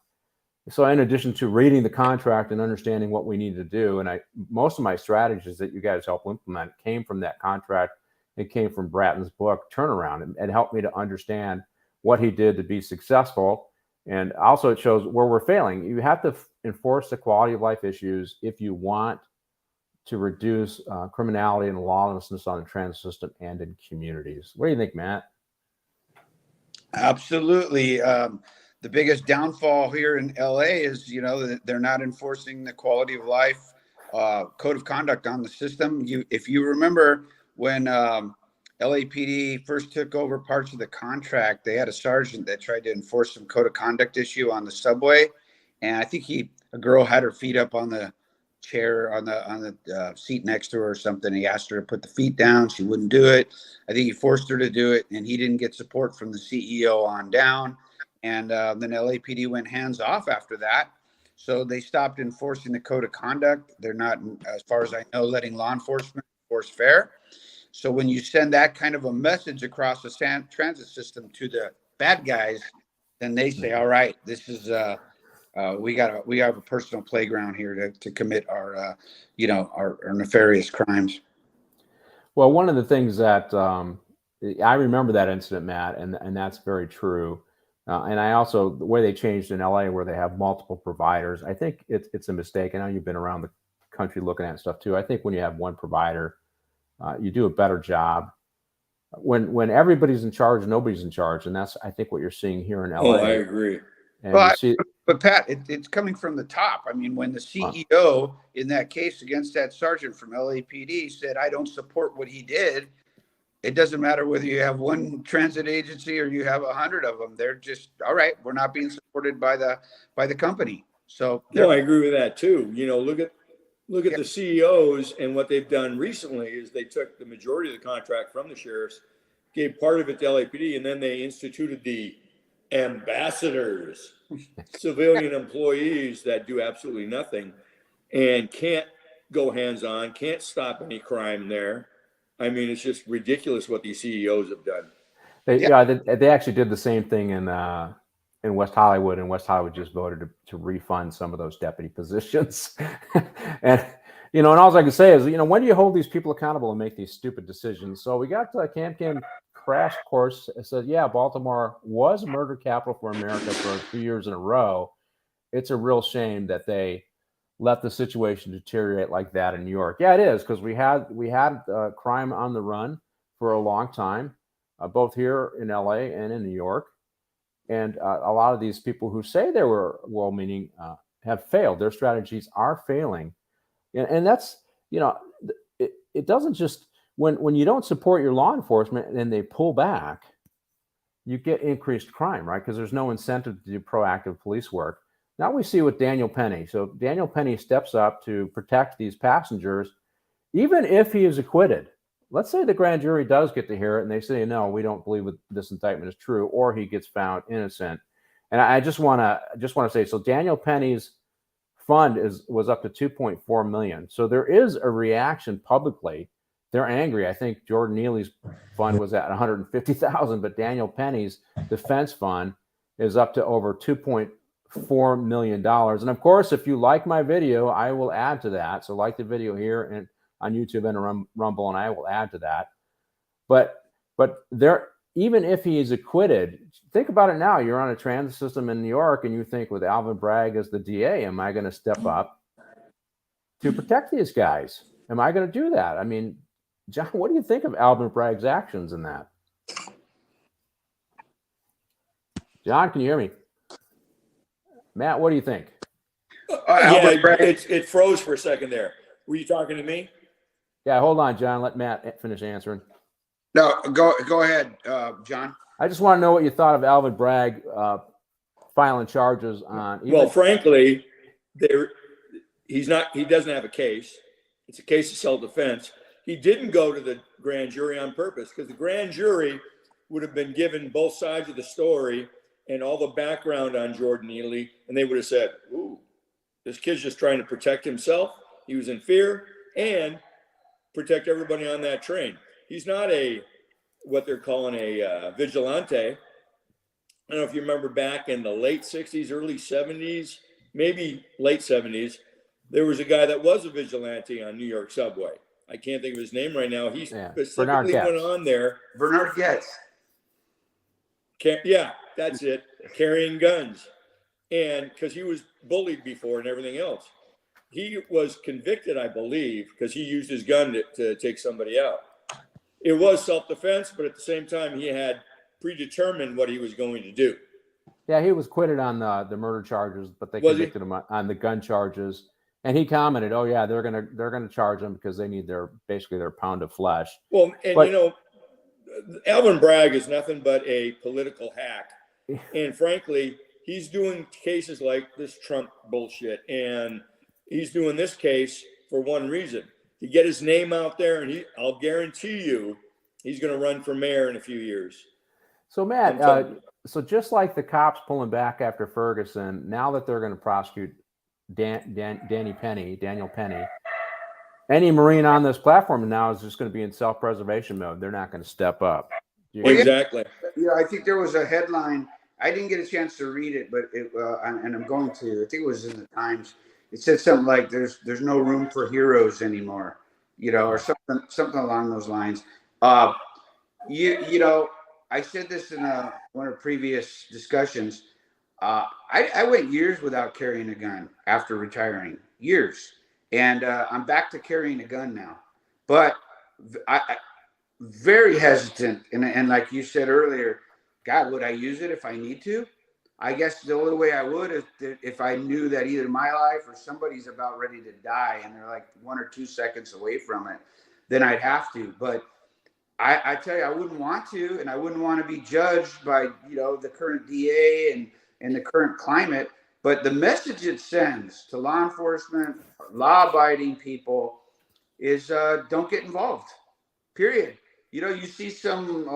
So in addition to reading the contract and understanding what we need to do, and most of my strategies that you guys help implement came from that contract. It came from Bratton's book, Turnaround, and helped me to understand what he did to be successful. And also it shows where we're failing. You have to enforce the quality of life issues if you want to reduce criminality and lawlessness on the transit system and in communities. What do you think, Matt? Absolutely. The biggest downfall here in LA is, that they're not enforcing the quality of life code of conduct on the system. If you remember when LAPD first took over parts of the contract, they had a sergeant that tried to enforce some code of conduct issue on the subway. And I think a girl had her feet up on the chair on the seat next to her or something. He asked her to put the feet down. She wouldn't do it. I think he forced her to do it, and he didn't get support from the CEO on down. And then LAPD went hands off after that. So they stopped enforcing the code of conduct. They're not, as far as I know, letting law enforcement enforce fair. So when you send that kind of a message across the transit system to the bad guys, then they say, all right, this is we have a personal playground here to commit our our nefarious crimes. Well, one of the things that I remember that incident, Matt, and that's very true. And I also, the way they changed in LA, where they have multiple providers, I think it's a mistake. I know you've been around the country looking at stuff too. I think when you have one provider, you do a better job. When everybody's in charge, nobody's in charge, and that's, I think, what you're seeing here in LA. Oh, I agree. And well, but Pat, it's coming from the top. I mean, when the CEO in that case against that sergeant from LAPD said, "I don't support what he did," it doesn't matter whether you have one transit agency or you have 100 of them. They're just, all right, we're not being supported by the company. So no, I agree with that too. You know, look at the CEOs, and what they've done recently is they took the majority of the contract from the sheriffs, gave part of it to LAPD, and then they instituted the ambassadors, civilian employees that do absolutely nothing and can't go hands-on, can't stop any crime there. I mean, it's just ridiculous what these CEOs have done. They actually did the same thing in West Hollywood, and West Hollywood just voted to refund some of those deputy positions. And and all I can say is, when do you hold these people accountable and make these stupid decisions? So we got Camp Crash Course. It said, yeah, Baltimore was a murder capital for America for a few years in a row. It's a real shame that they let the situation deteriorate like that in New York. Yeah, it is, because we had crime on the run for a long time, both here in LA and in New York. And a lot of these people who say they were well-meaning have failed. Their strategies are failing. And that's, it doesn't just, when you don't support your law enforcement and then they pull back, you get increased crime, right? Because there's no incentive to do proactive police work. Now we see with Daniel Penny. So Daniel Penny steps up to protect these passengers, even if he is acquitted. Let's say the grand jury does get to hear it and they say, no, we don't believe this indictment is true, or he gets found innocent. And I just want to say, so Daniel Penny's fund was up to $2.4 million. So there is a reaction publicly. They're angry. I think Jordan Neely's fund was at $150,000, but Daniel Penny's defense fund is up to over $2.4 million. And of course, if you like my video, I will add to that. So like the video here and on YouTube and Rumble, and I will add to that. But there, even if he is acquitted, think about it now. You're on a transit system in New York, and you think, with Alvin Bragg as the DA, am I going to step up to protect these guys? Am I going to do that? I mean, John, what do you think of Alvin Bragg's actions in that? John, can you hear me? Matt, what do you think? It froze for a second there. Were you talking to me? Yeah, hold on, John. Let Matt finish answering. No, go ahead, John. I just want to know what you thought of Alvin Bragg filing charges on. Well, frankly, he doesn't have a case. It's a case of self-defense. He didn't go to the grand jury on purpose, because the grand jury would have been given both sides of the story and all the background on Jordan Neely, and they would have said, ooh, this kid's just trying to protect himself. He was in fear, and protect everybody on that train. He's not what they're calling a vigilante. I don't know if you remember back in the late 60s, early 70s, maybe late 70s, there was a guy that was a vigilante on New York subway. I can't think of his name right now. He specifically went on there. Bernard Getz. Yeah, that's it. Carrying guns. And because he was bullied before and everything else. He was convicted, I believe, because he used his gun to take somebody out. It was self-defense, but at the same time, he had predetermined what he was going to do. Yeah, he was acquitted on the murder charges, but they convicted him on the gun charges. And he commented, "Oh yeah, they're gonna charge him because they need their pound of flesh." Well, and Alvin Bragg is nothing but a political hack, and frankly, he's doing cases like this Trump bullshit, and he's doing this case for one reason: to get his name out there, and I'll guarantee you, he's going to run for mayor in a few years. So Matt, so just like the cops pulling back after Ferguson, now that they're going to prosecute Daniel Penny, any Marine on this platform now is just going to be in self-preservation mode. They're not going to step up. Exactly. Yeah, I think there was a headline. I didn't get a chance to read it, but and I'm going to. I think it was in the Times. It said something like, "There's no room for heroes anymore," or something along those lines. You know, I said this in one of previous discussions. I went years without carrying a gun after retiring, years, and I'm back to carrying a gun now. But I very hesitant, and like you said earlier, God, would I use it if I need to? I guess the only way I would is if I knew that either my life or somebody's about ready to die and they're like 1 or 2 seconds away from it, then I'd have to. But I tell you, I wouldn't want to, and I wouldn't want to be judged by the current DA and the current climate. But the message it sends to law enforcement, law-abiding people, is don't get involved. Period. You see some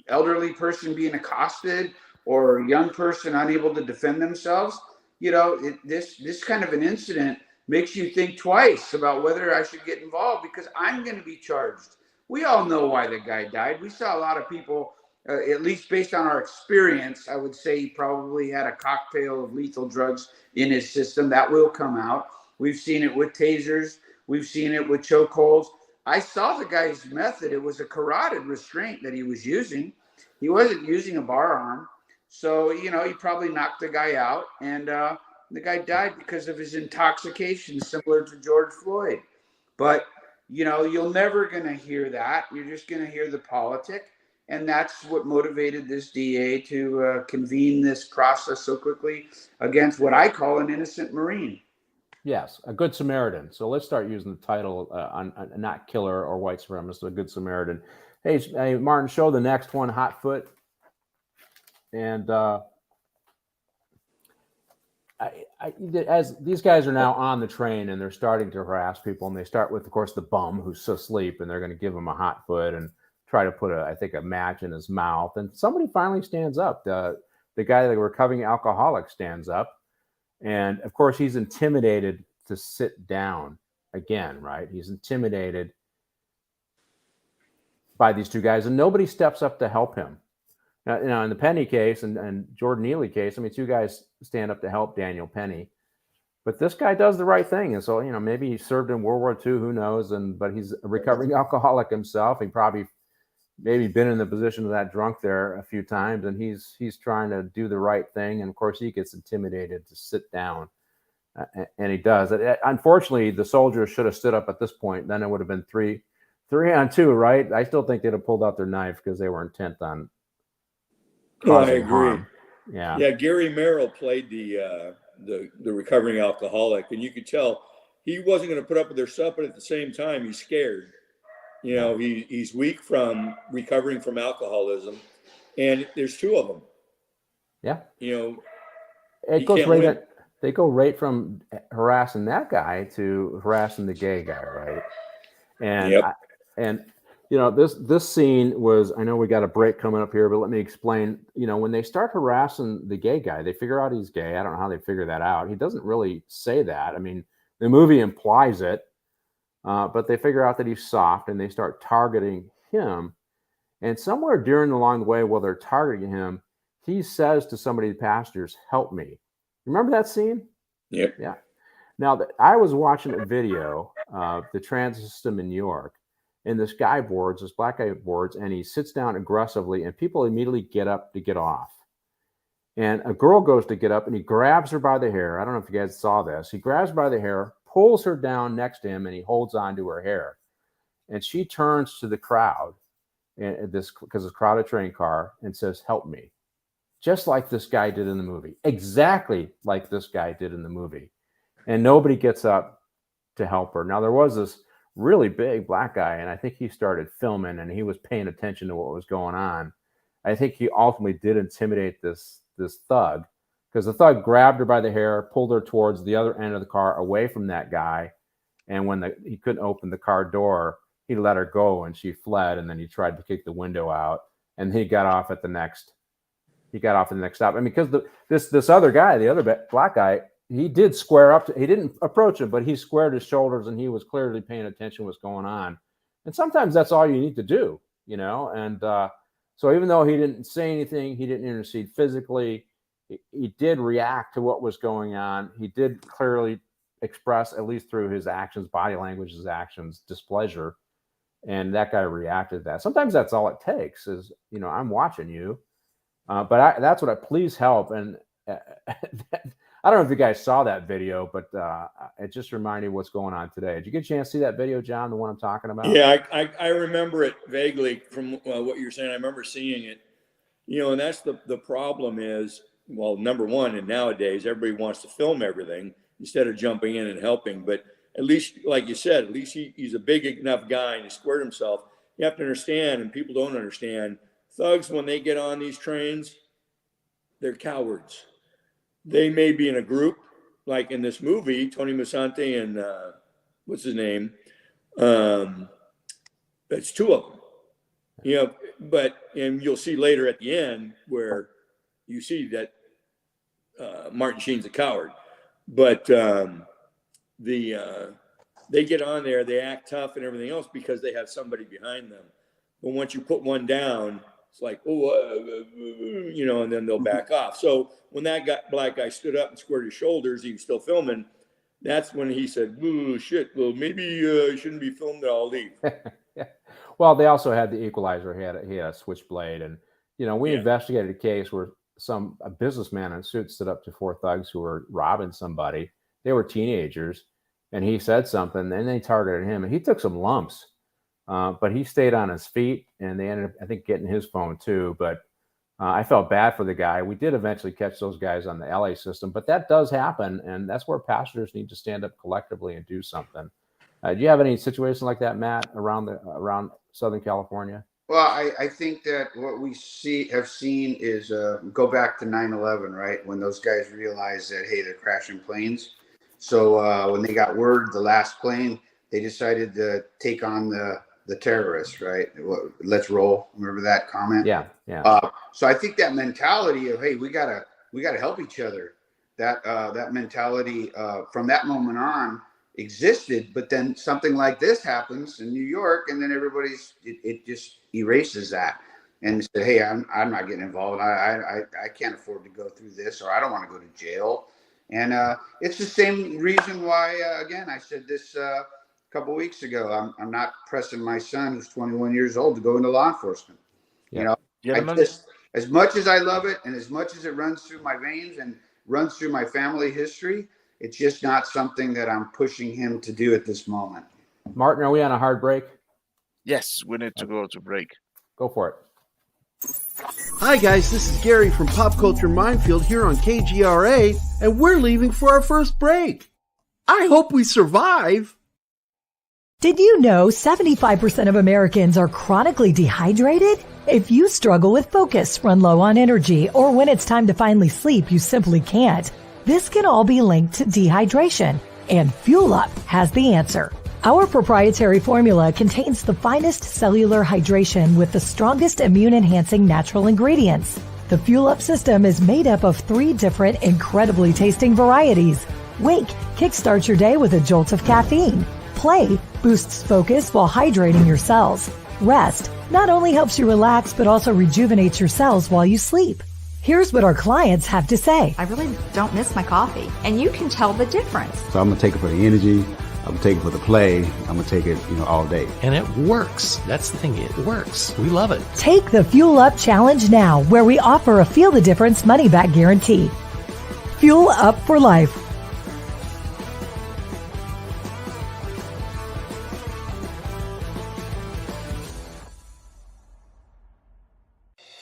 elderly person being accosted or a young person unable to defend themselves. This kind of an incident makes you think twice about whether I should get involved, because I'm going to be charged. We all know why the guy died. We saw a lot of people, at least based on our experience, I would say he probably had a cocktail of lethal drugs in his system. That will come out. We've seen it with tasers. We've seen it with chokeholds. I saw the guy's method. It was a carotid restraint that he was using. He wasn't using a bar arm. So, he probably knocked the guy out, and the guy died because of his intoxication, similar to George Floyd. But, you're never going to hear that. You're just going to hear the politic. And that's what motivated this DA to convene this process so quickly against what I call an innocent Marine. Yes, a good Samaritan. So let's start using the title on not killer or white supremacist, a good Samaritan. Hey, Martin, show the next one, Hotfoot. And as these guys are now on the train and they're starting to harass people, and they start with, of course, the bum who's asleep, and they're going to give him a hot foot and try to put I think a match in his mouth. And somebody finally stands up. The guy, the recovering alcoholic, stands up. And of course, he's intimidated to sit down again, right? He's intimidated by these two guys, and nobody steps up to help him. Now, in the Penny case and Jordan Neely case, two guys stand up to help Daniel Penny, but this guy does the right thing. And so, maybe he served in World War II, who knows? But he's a recovering alcoholic himself. He probably maybe been in the position of that drunk there a few times, and he's trying to do the right thing. And of course, he gets intimidated to sit down, and he does. Unfortunately, the soldiers should have stood up at this point. Then it would have been 3-on-2, right? I still think they'd have pulled out their knife because they were intent on causing harm. Yeah. Gary Merrill played the recovering alcoholic, and you could tell he wasn't going to put up with their stuff, but at the same time, he's scared. He's weak from recovering from alcoholism, and there's two of them. Yeah. It goes right. They go right from harassing that guy to harassing the gay guy, right? And this scene was. I know we got a break coming up here, but let me explain. When they start harassing the gay guy, they figure out he's gay. I don't know how they figure that out. He doesn't really say that. The movie implies it. But they figure out that he's soft, and they start targeting him. And somewhere along the way, while they're targeting him, he says to somebody, the passengers, "Help me." Remember that scene? Yep. Yeah. Now, I was watching a video of the transit system in New York, and this black guy boards, and he sits down aggressively, and people immediately get up to get off. And a girl goes to get up, and he grabs her by the hair. I don't know if you guys saw this. He grabs her by the hair, pulls her down next to him, and he holds on to her hair. And she turns to the crowd, because it's a crowded train car, and says, "Help me." Just like this guy did in the movie. Exactly like this guy did in the movie. And nobody gets up to help her. Now, there was this really big black guy, and I think he started filming, and he was paying attention to what was going on. I think he ultimately did intimidate this thug, because the thug grabbed her by the hair, pulled her towards the other end of the car, away from that guy. And when he couldn't open the car door, he let her go, and she fled. And then he tried to kick the window out, and he got off at the next stop. Because this other guy, the other black guy, he did square up. He didn't approach him, but he squared his shoulders, and he was clearly paying attention to what's going on. And sometimes that's all you need to do, you know. And so even though he didn't say anything, he didn't intercede physically, he did react to what was going on. He did clearly express, at least through his actions, body language, his actions, displeasure. And that guy reacted to that. Sometimes that's all it takes is, you know, I'm watching you. But that's what please help. And I don't know if you guys saw that video, but it just reminded me what's going on today. Did you get a chance to see that video, John, the one I'm talking about? Yeah, I remember it vaguely from what you're saying. I remember seeing it, you know, and that's the problem is, well, number one, and nowadays everybody wants to film everything instead of jumping in and helping. But at least, like you said, at least he's a big enough guy and he squared himself. You have to understand, and people don't understand, thugs, when they get on these trains, they're cowards. They may be in a group, like in this movie, Tony Musante and what's his name? It's two of them. You know, and you'll see later at the end where you see that Martin Sheen's a coward. But they get on there, they act tough and everything else because they have somebody behind them. But once you put one down, it's like, you know, and then they'll back off. So when that black guy stood up and squared his shoulders, he was still filming. That's when he said, "Ooh, shit, well, maybe I shouldn't be filmed, I'll leave." Yeah. Well, they also had the equalizer. He had a switchblade. And, you know, we investigated a case where a businessman in a suit stood up to four thugs who were robbing somebody. They were teenagers. And he said something, and they targeted him. And he took some lumps. But he stayed on his feet, and they ended up, I think, getting his phone too. But I felt bad for the guy. We did eventually catch those guys on the LA system, but that does happen, and that's where passengers need to stand up collectively and do something. Do you have any situation like that, Matt, around Southern California? Well, I think that what we have seen is go back to 9/11, right? When those guys realized that, hey, they're crashing planes. So when they got word, the last plane, they decided to take on the terrorists, right? Let's roll. Remember that comment? Yeah. So I think that mentality of, hey, we gotta help each other. That mentality from that moment on existed, but then something like this happens in New York, and then it just erases that and say, hey, I'm not getting involved. I can't afford to go through this, or I don't want to go to jail. And it's the same reason why, again, I said this a couple of weeks ago. I'm not pressing my son, who's 21 years old, to go into law enforcement. Yeah. You know, as much as I love it, and as much as it runs through my veins and runs through my family history, it's just not something that I'm pushing him to do at this moment. Martin, are we on a hard break? Yes, we need to go to break. Go for it. Hi guys, this is Gary from Pop Culture Minefield here on KGRA, and we're leaving for our first break. I hope we survive. Did you know 75% of Americans are chronically dehydrated? If you struggle with focus, run low on energy, or when it's time to finally sleep, you simply can't, this can all be linked to dehydration, and Fuel Up has the answer. Our proprietary formula contains the finest cellular hydration with the strongest immune-enhancing natural ingredients. The Fuel Up system is made up of 3 different incredibly tasting varieties. Wake kickstarts your day with a jolt of caffeine. Play boosts focus while hydrating your cells. Rest not only helps you relax, but also rejuvenates your cells while you sleep. Here's what our clients have to say. I really don't miss my coffee, and you can tell the difference. So I'm going to take it for the energy. I'm going to take it for the play. I'm going to take it, all day. And it works. That's the thing. It works. We love it. Take the Fuel Up Challenge now, where we offer a Feel the Difference money-back guarantee. Fuel Up for life.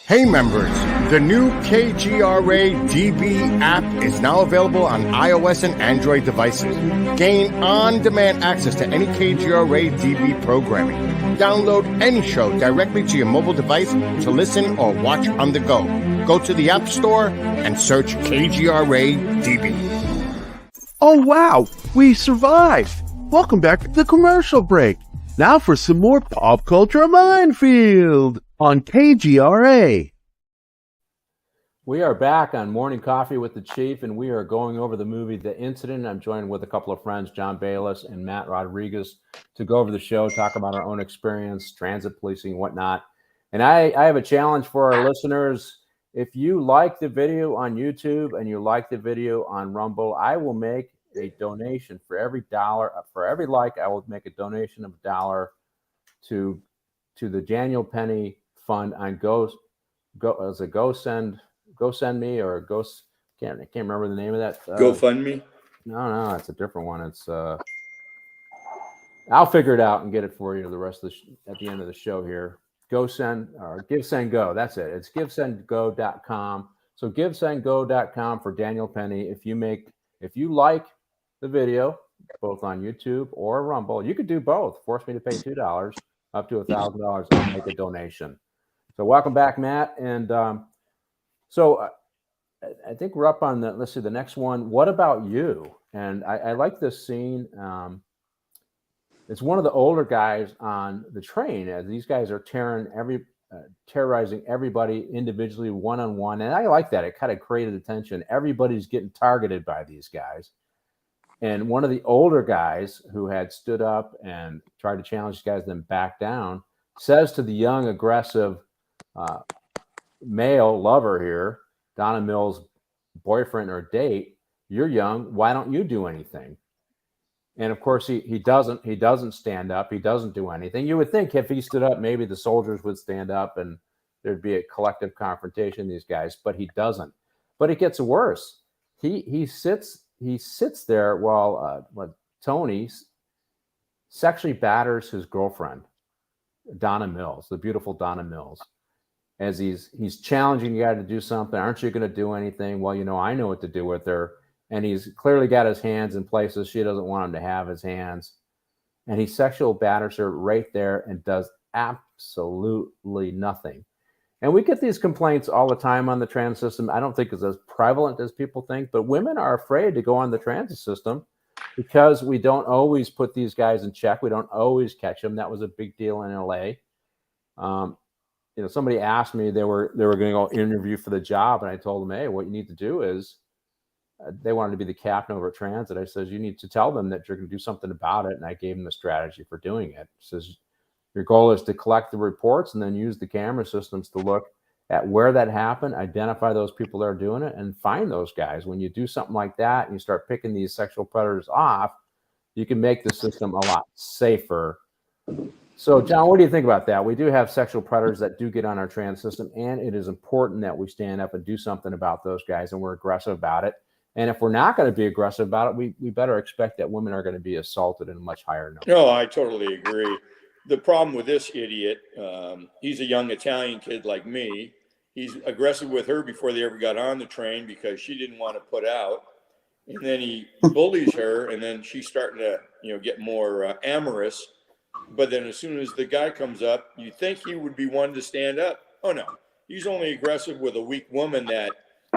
Hey members, the new KGRA DB app is now available on iOS and Android devices. Gain on-demand access to any KGRA DB programming. Download any show directly to your mobile device to listen or watch on the go. Go to the App Store and search KGRA DB. Oh wow, we survived. Welcome back to the commercial break. Now for some more Pop Culture Minefield on KGRA. We are back on Morning Coffee with the Chief, and we are going over the movie The Incident. I'm joined with a couple of friends, John Bayless and Matt Rodriguez, to go over the show, talk about our own experience, transit policing, whatnot. And I have a challenge for our listeners. If you like the video on YouTube and you like the video on Rumble, I will make a donation for every dollar. For every like, I will make a donation of $1 to the Daniel Penny Fund on Go Send Me or I can't remember the name of that. GoFundMe? No, it's a different one. It's I'll figure it out and get it for you at the end of the show here. Give Send Go. That's it. It's givesendgo.com. So givesendgo.com for Daniel Penny. If you like the video, both on YouTube or Rumble, you could do both. Force me to pay $2 up to $1,000. I'll make a donation. So welcome back, Matt. And so I think we're up on let's see, the next one. What about you? And I like this scene. It's one of the older guys on the train as these guys are terrorizing everybody individually, one-on-one. And I like that. It kind of created attention. Everybody's getting targeted by these guys. And one of the older guys who had stood up and tried to challenge these guys, then back down, says to the young, aggressive male lover here, Donna Mills' boyfriend or date, "You're young. Why don't you do anything?" And of course, he doesn't stand up. He doesn't do anything. You would think if he stood up, maybe the soldiers would stand up and there'd be a collective confrontation, these guys, but he doesn't. But it gets worse. He sits there while Tony sexually batters his girlfriend, Donna Mills, the beautiful Donna Mills, as he's challenging the guy to do something. "Aren't you going to do anything?" "Well, I know what to do with her." And he's clearly got his hands in places she doesn't want him to have his hands. And he sexual batters her right there and does absolutely nothing. And we get these complaints all the time on the transit system. I don't think it's as prevalent as people think, but women are afraid to go on the transit system because we don't always put these guys in check. We don't always catch them. That was a big deal in LA. Somebody asked me, they were going to go interview for the job. And I told them, hey, what you need to do is, they wanted to be the captain over at transit. I says, you need to tell them that you're going to do something about it. And I gave them the strategy for doing it. It says, your goal is to collect the reports and then use the camera systems to look at where that happened, identify those people that are doing it, and find those guys. When you do something like that and you start picking these sexual predators off, you can make the system a lot safer. So, John, what do you think about that? We do have sexual predators that do get on our transit system, and it is important that we stand up and do something about those guys, and we're aggressive about it. And if we're not going to be aggressive about it, we better expect that women are going to be assaulted in a much higher number. No, I totally agree. The problem with this idiot, he's a young Italian kid like me. He's aggressive with her before they ever got on the train because she didn't want to put out. And then he bullies her, and then she's starting to, get more amorous. But then as soon as the guy comes up, you think he would be one to stand up. Oh, no. He's only aggressive with a weak woman that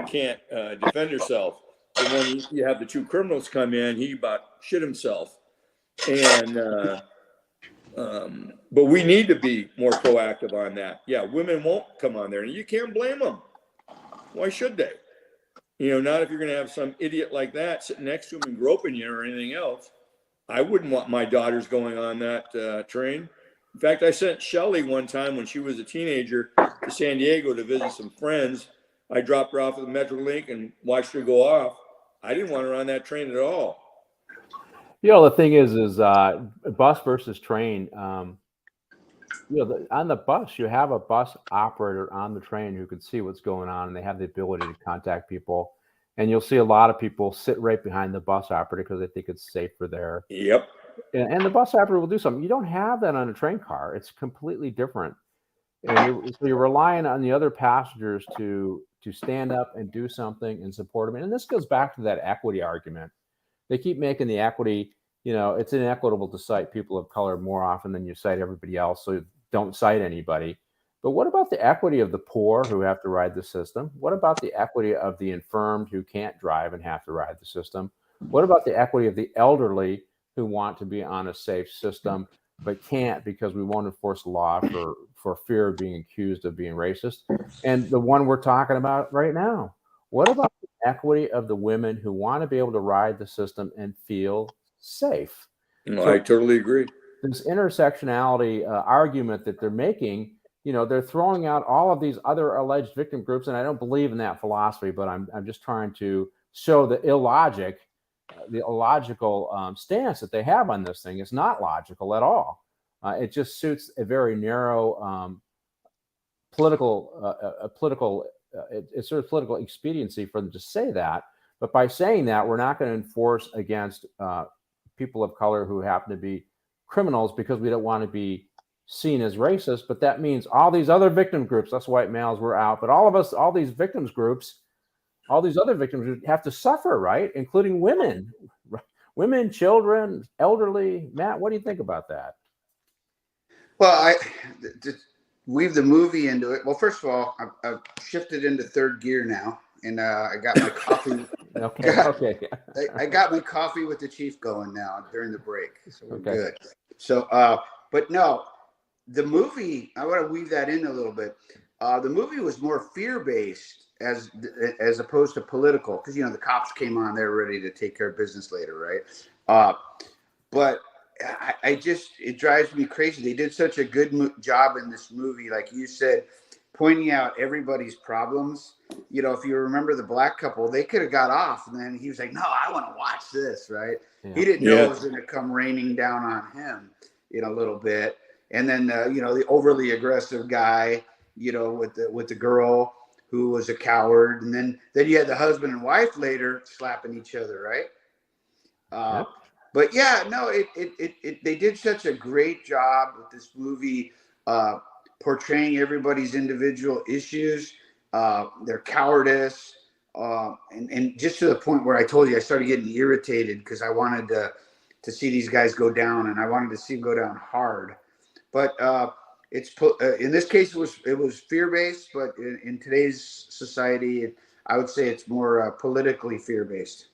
can't defend herself. And when you have the two criminals come in, he about shit himself. And but we need to be more proactive on that. Yeah, women won't come on there, and you can't blame them. Why should they? Not if you're going to have some idiot like that sitting next to him and groping you or anything else. I wouldn't want my daughters going on that train. In fact, I sent Shelly one time when she was a teenager to San Diego to visit some friends. I dropped her off at the Metrolink and watched her go off. I didn't want her on that train at all. The thing is bus versus train. On the bus, you have a bus operator on the train who can see what's going on, and they have the ability to contact people. And you'll see a lot of people sit right behind the bus operator because they think it's safer there. Yep. And the bus operator will do something. You don't have that on a train car. It's completely different. And you're relying on the other passengers to stand up and do something and support them. And this goes back to that equity argument. They keep making the equity, it's inequitable to cite people of color more often than you cite everybody else. So don't cite anybody. But what about the equity of the poor who have to ride the system? What about the equity of the infirmed who can't drive and have to ride the system? What about the equity of the elderly who want to be on a safe system? but can't because we won't enforce the law for fear of being accused of being racist. And the one we're talking about right now, what about the equity of the women who want to be able to ride the system and feel safe? No, I totally agree. This intersectionality argument that they're making, they're throwing out all of these other alleged victim groups, and I don't believe in that philosophy, but I'm just trying to show the illogical stance that they have on this thing. It's not logical at all. It just suits a very narrow political it's sort of political expediency for them to say that. But by saying that, we're not going to enforce against people of color who happen to be criminals because we don't want to be seen as racist. But that means all these other victim groups, us white males, we're out. But all of us, all these victims groups, all these other victims have to suffer, right? Including women, children, elderly. Matt, what do you think about that? Well, to weave the movie into it. Well, first of all, I've shifted into third gear now, and I got my coffee. Okay. I got my coffee with the chief going now during the break, so we're good. So, but no, the movie, I want to weave that in a little bit. The movie was more fear-based as opposed to political, because the cops came on, they're ready to take care of business later, right? But it drives me crazy. They did such a good job in this movie, like you said, pointing out everybody's problems. If you remember the black couple, they could have got off, and then he was like, "No, I want to watch this." Right? Yeah. He didn't know it was going to come raining down on him, a little bit. And then the overly aggressive guy, with the girl who was a coward, and then you had the husband and wife later slapping each other, right? Yep. But yeah, no, they did such a great job with this movie, portraying everybody's individual issues, their cowardice, and just to the point where I told you I started getting irritated because I wanted to see these guys go down, and I wanted to see them go down hard. But in this case it was fear-based, but in today's society, I would say it's more politically fear-based.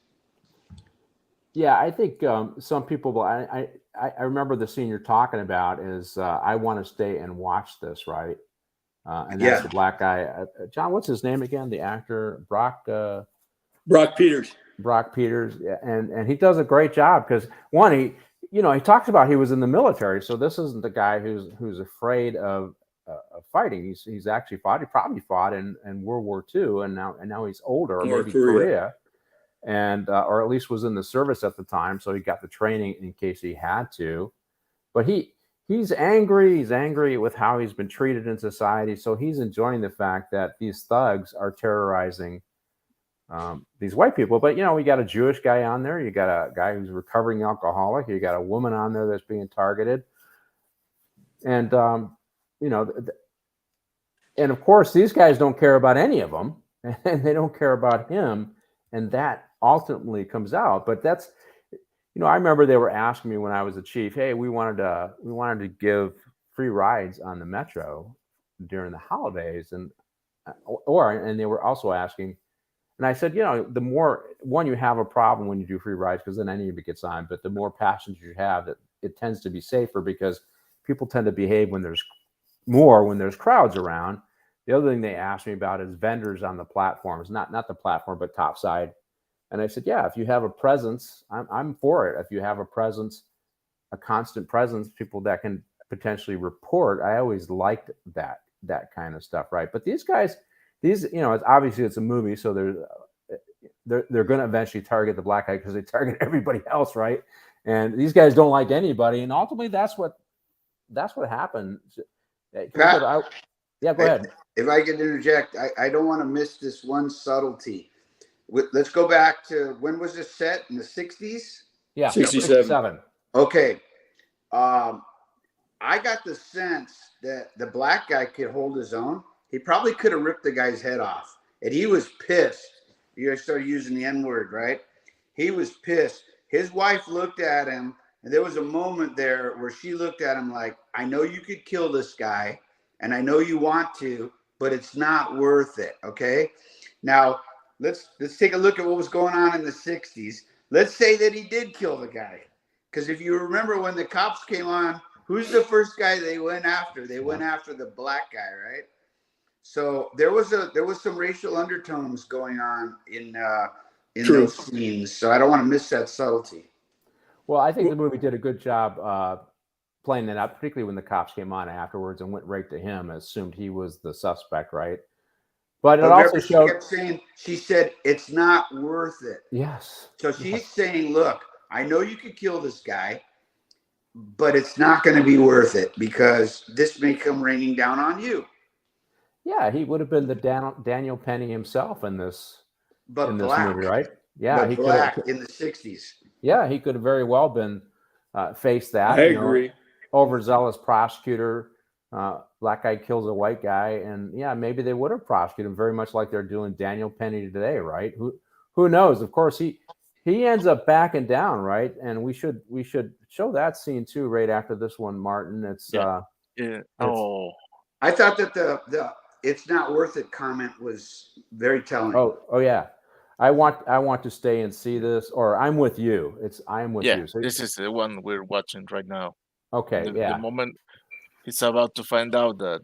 Yeah, I think some people. I remember the scene you're talking about is I want to stay and watch this, right? And that's the black guy. John, what's his name again? The actor Brock Peters. Brock Peters, and he does a great job because one, he talks about he was in the military, so this isn't the guy who's afraid of fighting. He's actually fought. He probably fought in World War II, and now he's older, or maybe Korea. And or at least was in the service at the time, so he got the training in case he had to. But he's angry. He's angry with how he's been treated in society. So he's enjoying the fact that these thugs are terrorizing these white people. But we got a Jewish guy on there. You got a guy who's a recovering alcoholic. You got a woman on there that's being targeted. And and of course these guys don't care about any of them, and they don't care about him. And that ultimately comes out. But that's, I remember they were asking me when I was a chief, hey, we wanted to give free rides on the metro during the holidays, and they were also asking, and I said, the more you have a problem when you do free rides, because then anybody gets on, but the more passengers you have, that it tends to be safer because people tend to behave when there's crowds around. The other thing they asked me about is vendors on the platforms, not the platform, but topside. And I said, yeah, if you have a presence, I'm for it. If you have a presence, a constant presence, people that can potentially report. I always liked that kind of stuff, right? But these guys, obviously it's a movie, so they're going to eventually target the black guy because they target everybody else, right? And these guys don't like anybody, and ultimately that's what happened. Pat, yeah, go ahead. If I can interject, I don't want to miss this one subtlety. Let's go back to, when was this set? In the 60s? Yeah, 67. Okay. I got the sense that the black guy could hold his own. He probably could have ripped the guy's head off. And he was pissed. You guys started using the N-word, right? He was pissed. His wife looked at him, and there was a moment there where she looked at him like, I know you could kill this guy, and I know you want to, but it's not worth it, okay? Now, let's take a look at what was going on in the 60s. Let's say that he did kill the guy. Because if you remember when the cops came on who's the first guy they went after? They went after the black guy, right? So there was some racial undertones going on in those scenes. So I don't want to miss that subtlety. Well, I think the movie did a good job playing that out, particularly when the cops came on afterwards and went right to him, assumed he was the suspect, right? But it also showed. She kept saying, she said, it's not worth it. Yes. So she's saying, look, I know you could kill this guy, but it's not going to be worth it because this may come raining down on you. Yeah, he would have been the Daniel Penny himself in this movie, right? Yeah, he black in the 60s. Yeah, he could have very well been faced that. I agree. Overzealous prosecutor, black guy kills a white guy, and yeah, maybe they would have prosecuted him very much like they're doing Daniel Penny today, right? Who knows? Of course, he ends up backing down, right? And we should show that scene too right after this one, Martin. It's I thought that the it's not worth it comment was very telling. Oh yeah. I want to stay and see this, or I'm with you. It's I'm with you. So this is the one we're watching right now. Okay, The moment he's about to find out that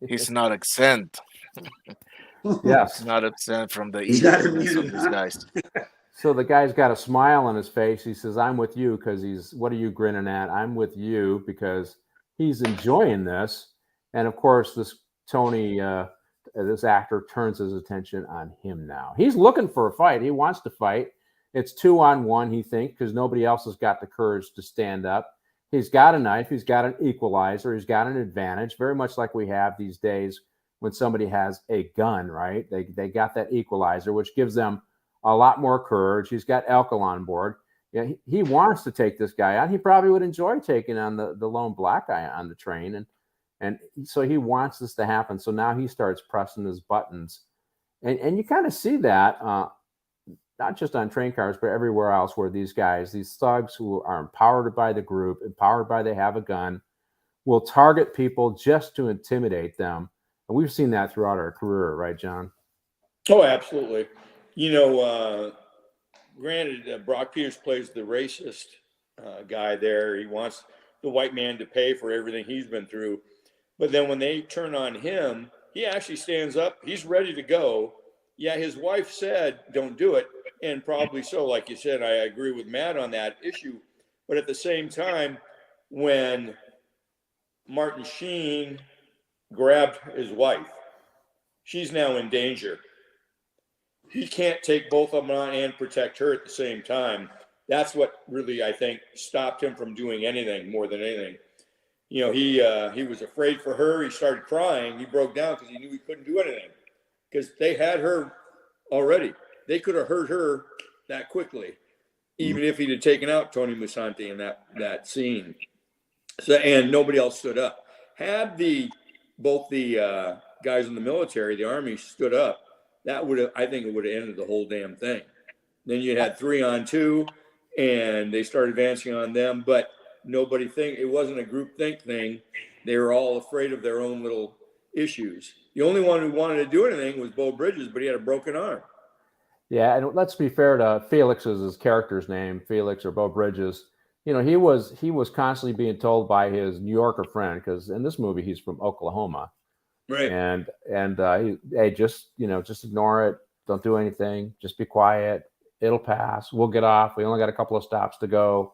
he's not exempt. Yes. He's not exempt from the evilness of these guys. So the guy's got a smile on his face. He says, I'm with you because what are you grinning at? I'm with you because he's enjoying this. And of course, this Tony, this actor turns his attention on him now. He's looking for a fight. He wants to fight. It's 2-on-1, he thinks, because nobody else has got the courage to stand up. He's got a knife. He's got an equalizer. He's got an advantage, very much like we have these days when somebody has a gun, right? They got that equalizer, which gives them a lot more courage. He's got Elko on board. Yeah, he wants to take this guy on. He probably would enjoy taking on the lone black guy on the train. And so he wants this to happen. So now he starts pressing his buttons. And you kind of see that, not just on train cars, but everywhere else where these guys, these thugs who are empowered by the group, empowered by they have a gun, will target people just to intimidate them. And we've seen that throughout our career, right, John? Oh, absolutely. You know, granted, Brock Peters plays the racist guy there. He wants the white man to pay for everything he's been through. But then when they turn on him, he actually stands up. He's ready to go. Yeah, his wife said, don't do it. And probably so, like you said, I agree with Matt on that issue. But at the same time, when Martin Sheen grabbed his wife, she's now in danger. He can't take both of them on and protect her at the same time. That's what really, I think, stopped him from doing anything more than anything. You know, he was afraid for her. He started crying. He broke down because he knew he couldn't do anything because they had her already. They could have hurt her that quickly, even if he'd have taken out Tony Musante in that scene. So, and nobody else stood up. Had both the guys in the military, the Army, stood up, that would have, I think it would have ended the whole damn thing. Then you had 3-on-2, and they started advancing on them, but nobody it wasn't a group think thing. They were all afraid of their own little issues. The only one who wanted to do anything was Bo Bridges, but he had a broken arm. Yeah, and let's be fair to Felix is his character's name, Felix or Bo Bridges. You know, he was constantly being told by his New Yorker friend, because in this movie he's from Oklahoma, right? And hey, just ignore it. Don't do anything. Just be quiet. It'll pass. We'll get off. We only got a couple of stops to go.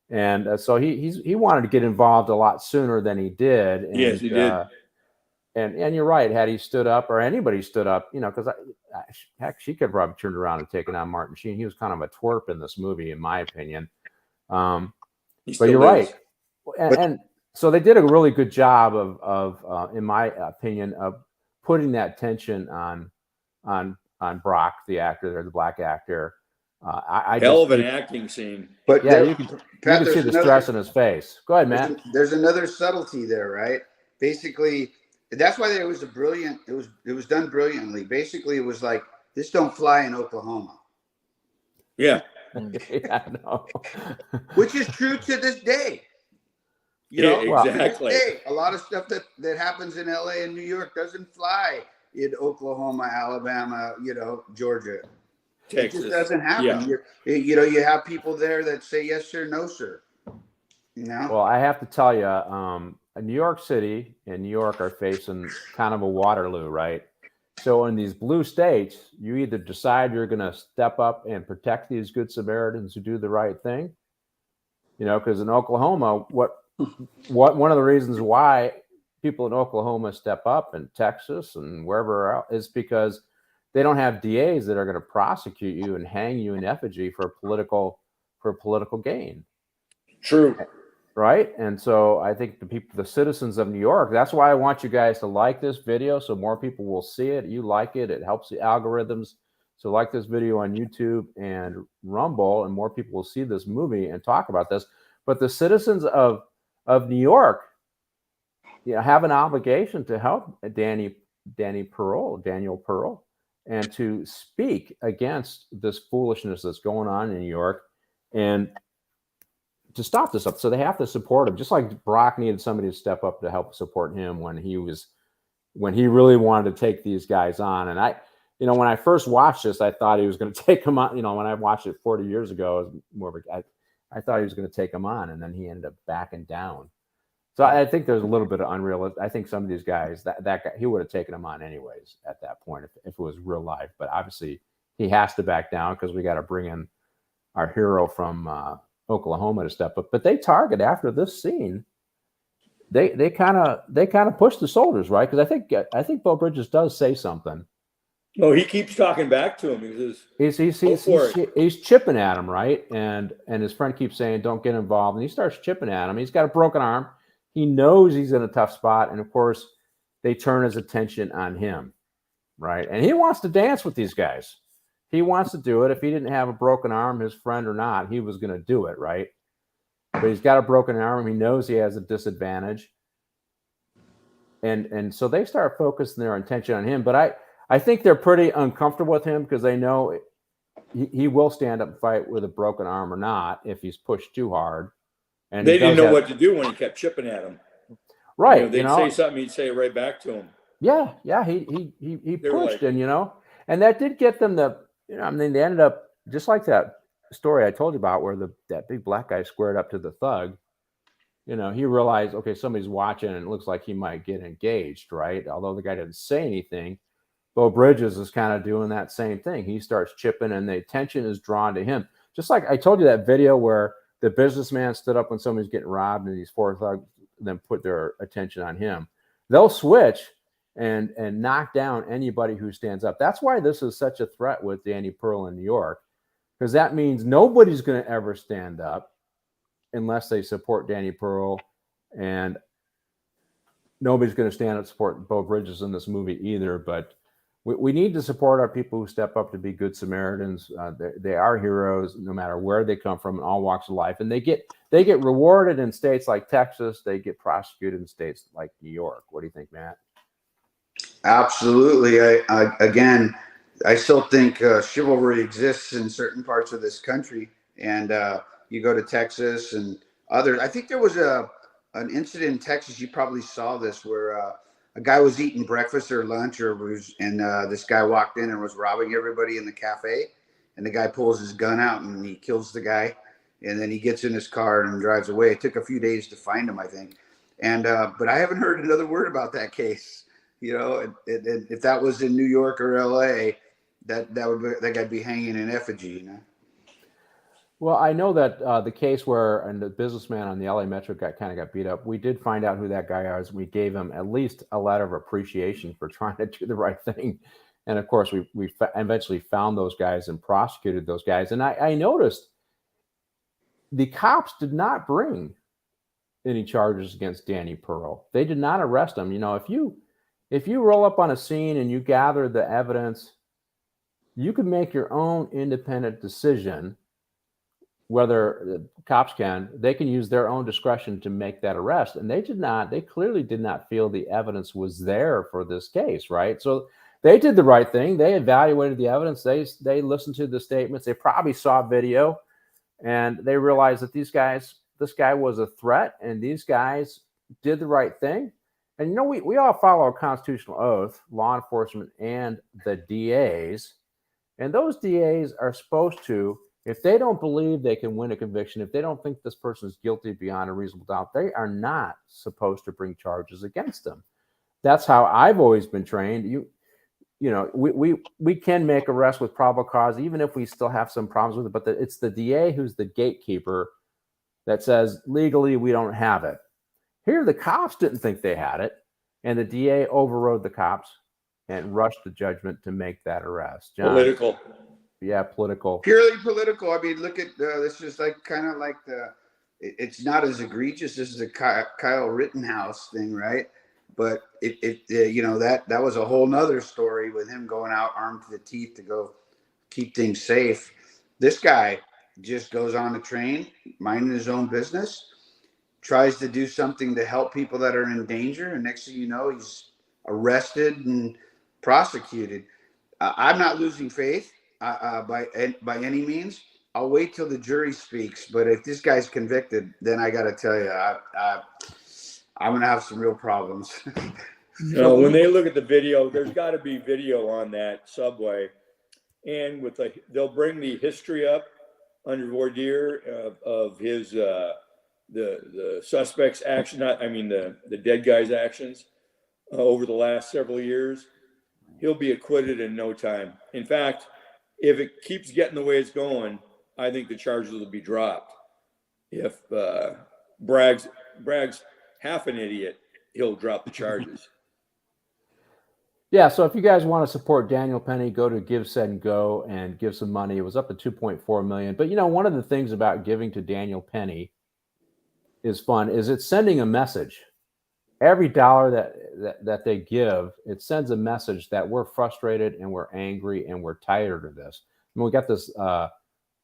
And so he wanted to get involved a lot sooner than he did. And, yes, he did. And you're right. Had he stood up, or anybody stood up, you know, because heck, she could have probably turned around and taken on Martin Sheen. He was kind of a twerp in this movie, in my opinion. But you're right. And so they did a really good job of in my opinion, of putting that tension on Brock, the actor, the black actor. Hell of an acting scene. But yeah, you can see the stress in his face. Go ahead, Matt. There's another subtlety there, right? Basically, that's why it was it was done brilliantly. Basically, it was like, this don't fly in Oklahoma. Yeah. Yeah, no. Which is true to this day. You yeah, know, exactly. Hey, a lot of stuff that happens in LA and New York doesn't fly in Oklahoma, Alabama, Georgia. Texas. It just doesn't happen. Yeah. You have people there that say yes sir, no sir. No. Well, I have to tell you, New York City and New York are facing kind of a Waterloo, right? So in these blue states, you either decide you're going to step up and protect these good Samaritans who do the right thing, because in Oklahoma, what one of the reasons why people in Oklahoma step up, and Texas and wherever else, is because they don't have DAs that are going to prosecute you and hang you in effigy for political gain. True. Right. And so I think the citizens of New York, that's why I want you guys to like this video so more people will see it. You like it. It helps the algorithms. So like this video on YouTube and Rumble, and more people will see this movie and talk about this. But the citizens of New York, have an obligation to help Daniel Pearl, and to speak against this foolishness that's going on in New York, and to stop this up. So they have to support him, just like Brock needed somebody to step up to help support him when he really wanted to take these guys on. And when I first watched this, I thought he was going to take them on. When I watched it 40 years ago, I thought he was going to take them on, and then he ended up backing down. So I think there's a little bit of unrealistic. I think some of these guys, that guy, he would have taken them on anyways at that point if it was real life. But obviously he has to back down because we got to bring in our hero from Oklahoma to step up. But they target after this scene. They kind of push the soldiers, right? Because I think Bo Bridges does say something. No, he keeps talking back to him. He says, he's chipping at him, right? And his friend keeps saying, "Don't get involved," and he starts chipping at him. He's got a broken arm. He knows he's in a tough spot, and of course, they turn his attention on him, right? And he wants to dance with these guys. He wants to do it. If he didn't have a broken arm, his friend or not, he was going to do it, right? But he's got a broken arm. He knows he has a disadvantage. And so they start focusing their attention on him. But I think they're pretty uncomfortable with him because they know he will stand up and fight with a broken arm or not if he's pushed too hard. And they didn't know what to do when he kept chipping at him. Right. They'd say something, he'd say it right back to him. Yeah. He pushed, and that did get them they ended up just like that story I told you about where that big black guy squared up to the thug. He realized, okay, somebody's watching and it looks like he might get engaged, right? Although the guy didn't say anything, Bo Bridges is kind of doing that same thing. He starts chipping and the attention is drawn to him. Just like I told you that video where the businessman stood up when somebody's getting robbed and these four thugs then put their attention on him. They'll switch and knock down anybody who stands up. That's why this is such a threat with Danny Pearl in New York, because that means nobody's going to ever stand up unless they support Danny Pearl, and nobody's going to stand up and support Bo Bridges in this movie either. But we need to support our people who step up to be good Samaritans. They are heroes no matter where they come from in all walks of life. And they get rewarded in states like Texas. They get prosecuted in states like New York. What do you think, Matt? Absolutely. I still think chivalry exists in certain parts of this country. And you go to Texas and others. I think there was an incident in Texas. You probably saw this where a guy was eating breakfast or lunch and this guy walked in and was robbing everybody in the cafe, and the guy pulls his gun out and he kills the guy, and then he gets in his car and drives away. It took a few days to find him, I think. And but I haven't heard another word about that case. If that was in New York or LA, that guy'd be hanging in effigy, Well, I know that the case where the businessman on the LA Metro got beat up, we did find out who that guy is. We gave him at least a letter of appreciation for trying to do the right thing. And of course, we eventually found those guys and prosecuted those guys. And I noticed the cops did not bring any charges against Danny Pearl. They did not arrest him. If you roll up on a scene and you gather the evidence, you can make your own independent decision. Whether the cops they can use their own discretion to make that arrest. And they clearly did not feel the evidence was there for this case, right? So they did the right thing. They evaluated the evidence. They listened to the statements. They probably saw video, and they realized that this guy was a threat, and these guys did the right thing. And we all follow a constitutional oath, law enforcement and the DAs. And those DAs are supposed to, If they don't believe they can win a conviction, if they don't think this person is guilty beyond a reasonable doubt, they are not supposed to bring charges against them. That's how I've always been trained. We can make arrests with probable cause, even if we still have some problems with it. But it's the DA who's the gatekeeper that says legally we don't have it. Here, the cops didn't think they had it, and the DA overrode the cops and rushed the judgment to make that arrest. John, political. Yeah, political. Purely political. I mean, look at this is like kind of like it's not as egregious as the Kyle Rittenhouse thing, right? But that was a whole nother story with him going out armed to the teeth to go keep things safe. This guy just goes on a train, minding his own business, tries to do something to help people that are in danger, and next thing you know, he's arrested and prosecuted. I'm not losing faith by any means. I'll wait till the jury speaks, but if this guy's convicted, then I got to tell you, I'm going to have some real problems. When they look at the video, there's got to be video on that subway, and they'll bring the history up under voir dire of his the suspect's action. The dead guy's actions over the last several years. He'll be acquitted in no time. In fact, if it keeps getting the way it's going, I think the charges will be dropped. If Bragg's half an idiot, he'll drop the charges. Yeah, so if you guys want to support Daniel Penny, go to Give, Send, Go and give some money. It was up to $2.4 million. But one of the things about giving to Daniel Penny is fun, is it's sending a message. Every dollar that they give, it sends a message that we're frustrated and we're angry and we're tired of this. I mean, we got this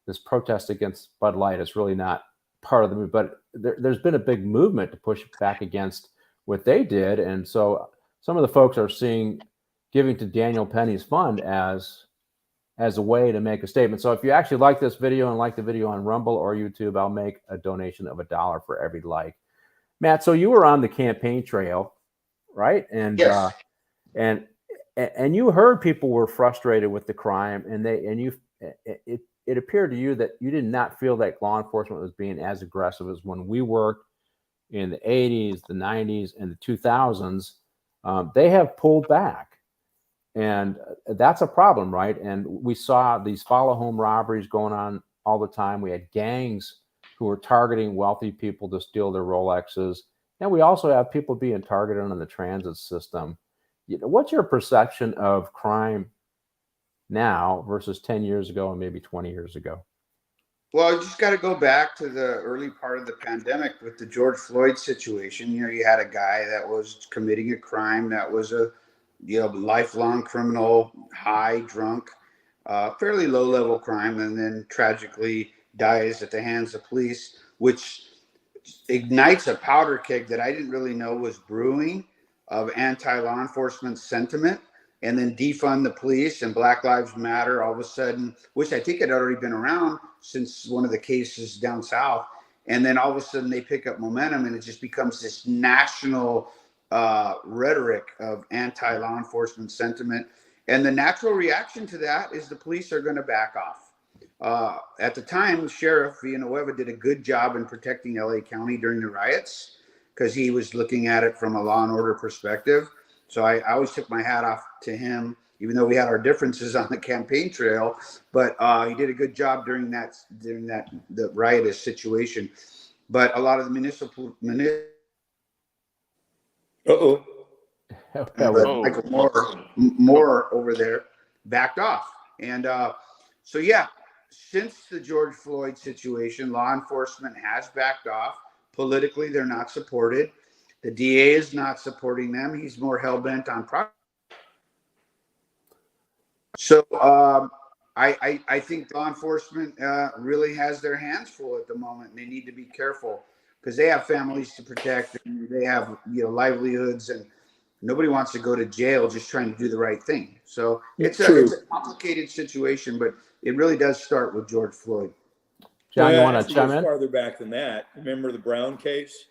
this protest against Bud Light. It's really not part of the movement, but there's been a big movement to push back against what they did. And so some of the folks are seeing giving to Daniel Penny's fund as a way to make a statement. So if you actually like this video and like the video on Rumble or YouTube, I'll make a donation of $1 for every like. Matt, so you were on the campaign trail, right? And yes. And you heard people were frustrated with the crime, and it appeared to you that you did not feel that law enforcement was being as aggressive as when we worked in the 80s, the 90s, and the 2000s. They have pulled back, and that's a problem, right? And we saw these follow home robberies going on all the time. We had gangs who were targeting wealthy people to steal their Rolexes. And we also have people being targeted on the transit system. What's your perception of crime now versus 10 years ago and maybe 20 years ago? Well, you just got to go back to the early part of the pandemic with the George Floyd situation. You had a guy that was committing a crime that was a lifelong criminal, high, drunk, fairly low-level crime, and then tragically dies at the hands of police, which ignites a powder keg that I didn't really know was brewing of anti-law enforcement sentiment, and then defund the police and Black Lives Matter all of a sudden, which I think had already been around since one of the cases down south. And then all of a sudden they pick up momentum, and it just becomes this national rhetoric of anti-law enforcement sentiment. And the natural reaction to that is the police are going to back off. At the time, Sheriff Villanueva did a good job in protecting LA County during the riots because he was looking at it from a law and order perspective. So I always took my hat off to him, even though we had our differences on the campaign trail. But he did a good job during the riotous situation. But a lot of the municipal Michael Moore over there backed off, and so yeah. Since the George Floyd situation, law enforcement has backed off. Politically, they're not supported. The DA is not supporting them. He's more hell-bent on property. So I think law enforcement really has their hands full at the moment, and they need to be careful because they have families to protect, and they have livelihoods, and nobody wants to go to jail just trying to do the right thing. So it's a complicated situation, but it really does start with George Floyd. John, you want to chime in? Farther back than that, remember the Brown case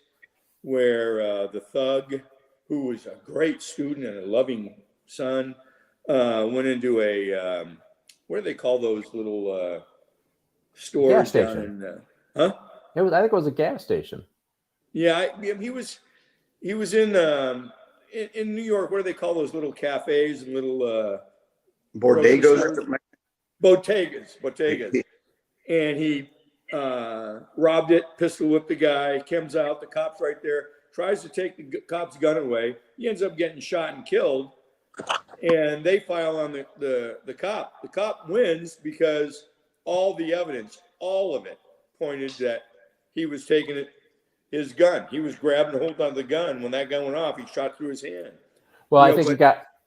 where the thug, who was a great student and a loving son, went into a what do they call those little stores down in, huh? I think it was a gas station. Yeah, he was in New York. What do they call those little cafes and little bodegas? Bodegas. And he robbed it, pistol whipped the guy, comes out, the cop's right there, tries to take the cop's gun away. He ends up getting shot and killed. And they file on the cop. The cop wins because all the evidence, all of it, pointed that he was taking his gun. He was grabbing hold on the gun. When that gun went off, he shot through his hand. Well, I think you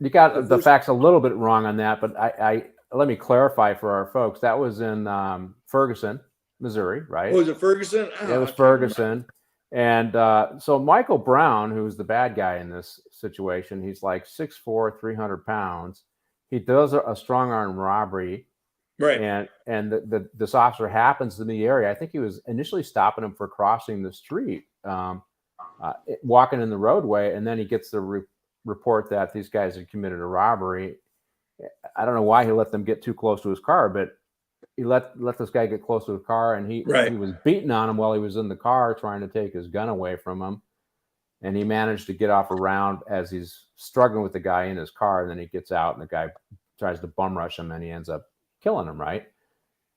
got the facts a little bit wrong on that, but I let me clarify for our folks. That was in Ferguson, Missouri, right? Was it Ferguson? Oh, it was Ferguson. And so Michael Brown, who's the bad guy in this situation, he's like 6'4", 300 pounds. He does a strong arm robbery. Right. And this officer happens in the area. I think he was initially stopping him for crossing the street, walking in the roadway, and then he gets the report that these guys had committed a robbery. I don't know why he let them get too close to his car, but he let this guy get close to his car, and he was beating on him while he was in the car, trying to take his gun away from him. And he managed to get off a round as he's struggling with the guy in his car. And then he gets out, and the guy tries to bum rush him, and he ends up killing him, right?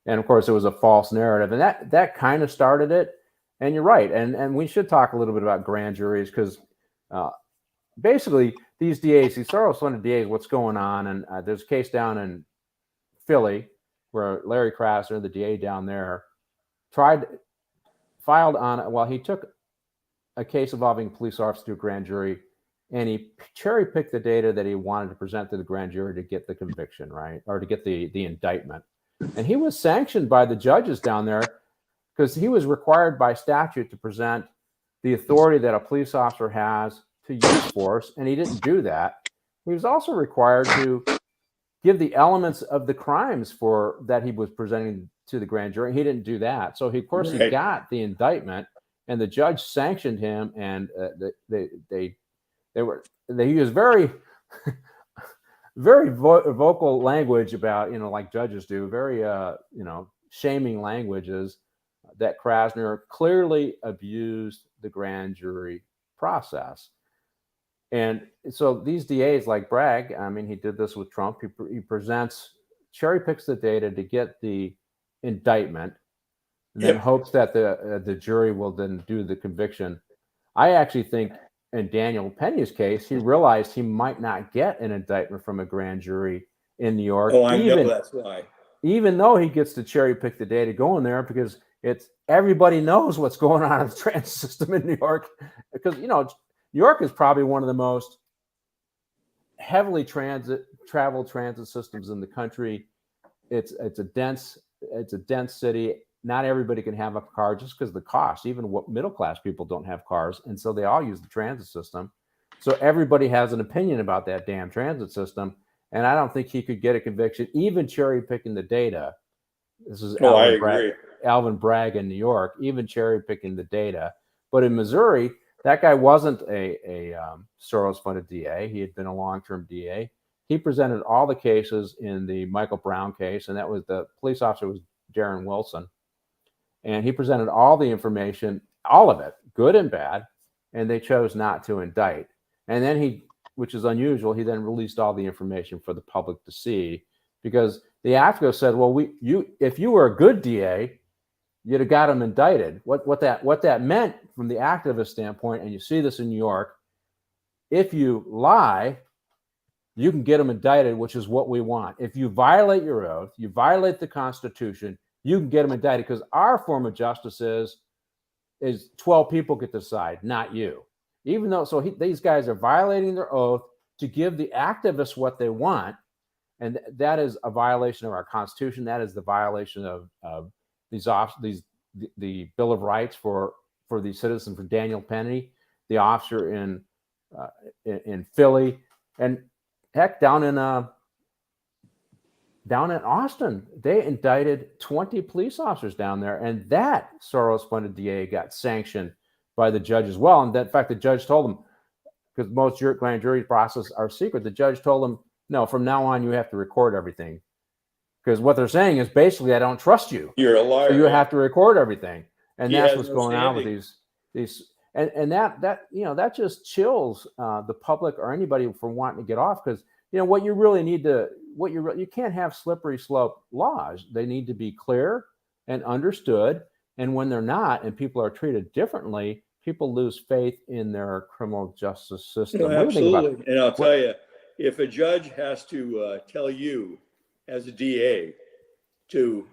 And of course, it was a false narrative, and that kind of started it. And you're right, and we should talk a little bit about grand juries, because basically these DAs, these Soros-funded DAs, what's going on? And there's a case down in Philly where Larry Krasner, the DA down there, filed on, well, he took a case involving a police officer to a grand jury, and he cherry-picked the data that he wanted to present to the grand jury to get the conviction, right? Or to get the indictment. And he was sanctioned by the judges down there because he was required by statute to present the authority that a police officer has to use force, and he didn't do that. He was also required to give the elements of the crimes that he was presenting to the grand jury. He didn't do that. So he got the indictment, and the judge sanctioned him, and they used very, very vocal language about, like judges do, very, shaming languages that Krasner clearly abused the grand jury process. And so these DAs like Bragg, I mean, he did this with Trump. He cherry picks the data to get the indictment, and then hopes that the jury will then do the conviction. I actually think in Daniel Penny's case, he realized he might not get an indictment from a grand jury in New York. Oh, I know that's why. Even though he gets to cherry pick the data going there, because everybody knows what's going on in the transit system in New York, because New York is probably one of the most heavily traveled transit systems in the country. It's a dense city. Not everybody can have a car just because of the cost. Even middle class people don't have cars, and so they all use the transit system. So everybody has an opinion about that damn transit system, and I don't think he could get a conviction, even cherry picking the data. This is Alvin Bragg in New York, even cherry picking the data. But in Missouri, that guy wasn't a Soros-funded DA. He had been a long-term DA. He presented all the cases in the Michael Brown case, and that was the police officer was Darren Wilson. And he presented all the information, all of it, good and bad, and they chose not to indict. And then which is unusual, he then released all the information for the public to see, because the AFCO said, well, if you were a good DA, you'd have got him indicted. What that meant from the activist standpoint, and you see this in New York, if you lie, you can get them indicted, which is what we want. If you violate your oath, you violate the Constitution, you can get them indicted, because our form of justice is 12 people get to decide, not you. Even though, these guys are violating their oath to give the activists what they want, and that is a violation of our Constitution. That is the violation of the Bill of Rights for the citizen, for Daniel Penny, the officer in Philly, and heck, down in Austin, they indicted 20 police officers down there, and that Soros-funded DA got sanctioned by the judge as well. And in fact, the judge told them, because most grand jury processes are secret, the judge told them, no, from now on, you have to record everything. because what they're saying is basically, I don't trust you. You're a liar. So you have to record everything, and that's what's no going on with standing. these, and that that just chills the public or anybody from wanting to get off, because what you really need to you can't have slippery slope laws. They need to be clear and understood, and when they're not, and people are treated differently, people lose faith in their criminal justice system. What do you think about it? And I'll tell you, if a judge has to tell you as a DA to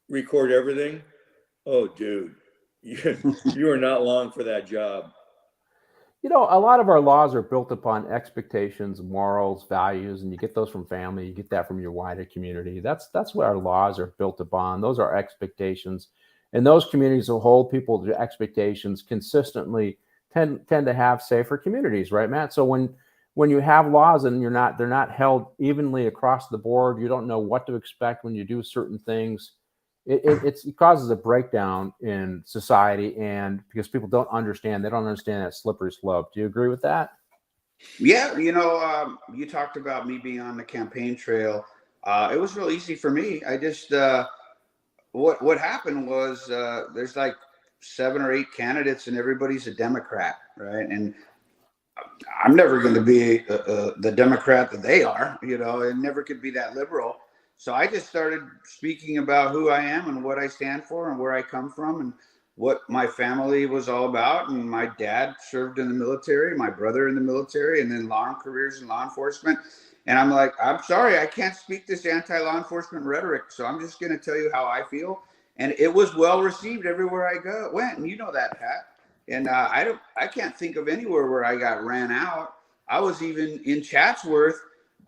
record everything, oh, dude, you are not long for that job. A lot of our laws are built upon expectations, morals, values, and you get those from family. You get that from your wider community. That's what our laws are built upon. Those are expectations. And those communities who hold people to expectations consistently tend to have safer communities, right, Matt? So when you have laws and they're not held evenly across the board, you don't know what to expect when you do certain things. It causes a breakdown in society, and because people don't understand that slippery slope. Do you agree with that? Yeah, you talked about me being on the campaign trail. It was real easy for me. I just what happened was there's like 7 or 8 candidates, and everybody's a Democrat, right? And I'm never going to be the Democrat that they are. It never could be that liberal. So I just started speaking about who I am and what I stand for and where I come from and what my family was all about. And my dad served in the military, my brother in the military, and then long careers in law enforcement. And I'm like, I'm sorry, I can't speak this anti-law enforcement rhetoric. So I'm just going to tell you how I feel. And it was well received everywhere I went. And you know that, Pat. And I can't think of anywhere where I got ran out. I was even in Chatsworth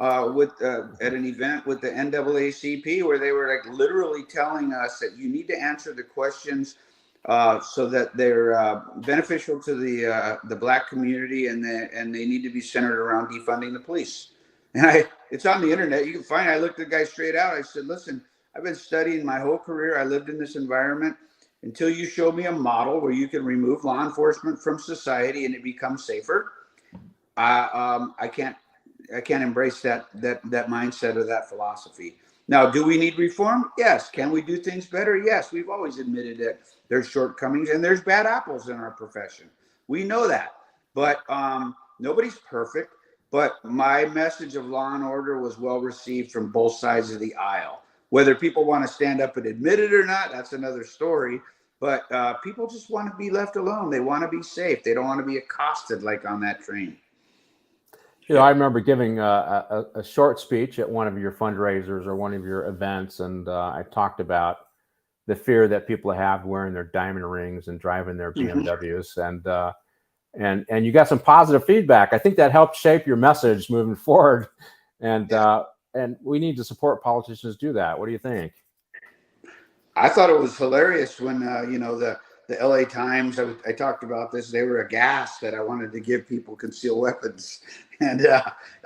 at an event with the NAACP where they were like literally telling us that you need to answer the questions so that they're beneficial to the Black community, and they need to be centered around defunding the police. And it's on the internet. You can find it. I looked the guy straight out. I said, listen, I've been studying my whole career. I lived in this environment. Until you show me a model where you can remove law enforcement from society and it becomes safer, I can't embrace that mindset or that philosophy. Now, do we need reform? Yes. Can we do things better? Yes. We've always admitted that there's shortcomings and there's bad apples in our profession. We know that, but nobody's perfect. But my message of law and order was well received from both sides of the aisle. Whether people want to stand up and admit it or not, that's another story. But people just want to be left alone. They want to be safe. They don't want to be accosted like on that train. I remember giving a short speech at one of your fundraisers or one of your events, and I talked about the fear that people have wearing their diamond rings and driving their BMWs, and you got some positive feedback. I think that helped shape your message moving forward, and we need to support politicians do that. What do you think? I thought it was hilarious when the LA Times, I talked about this, they were aghast that I wanted to give people concealed weapons. And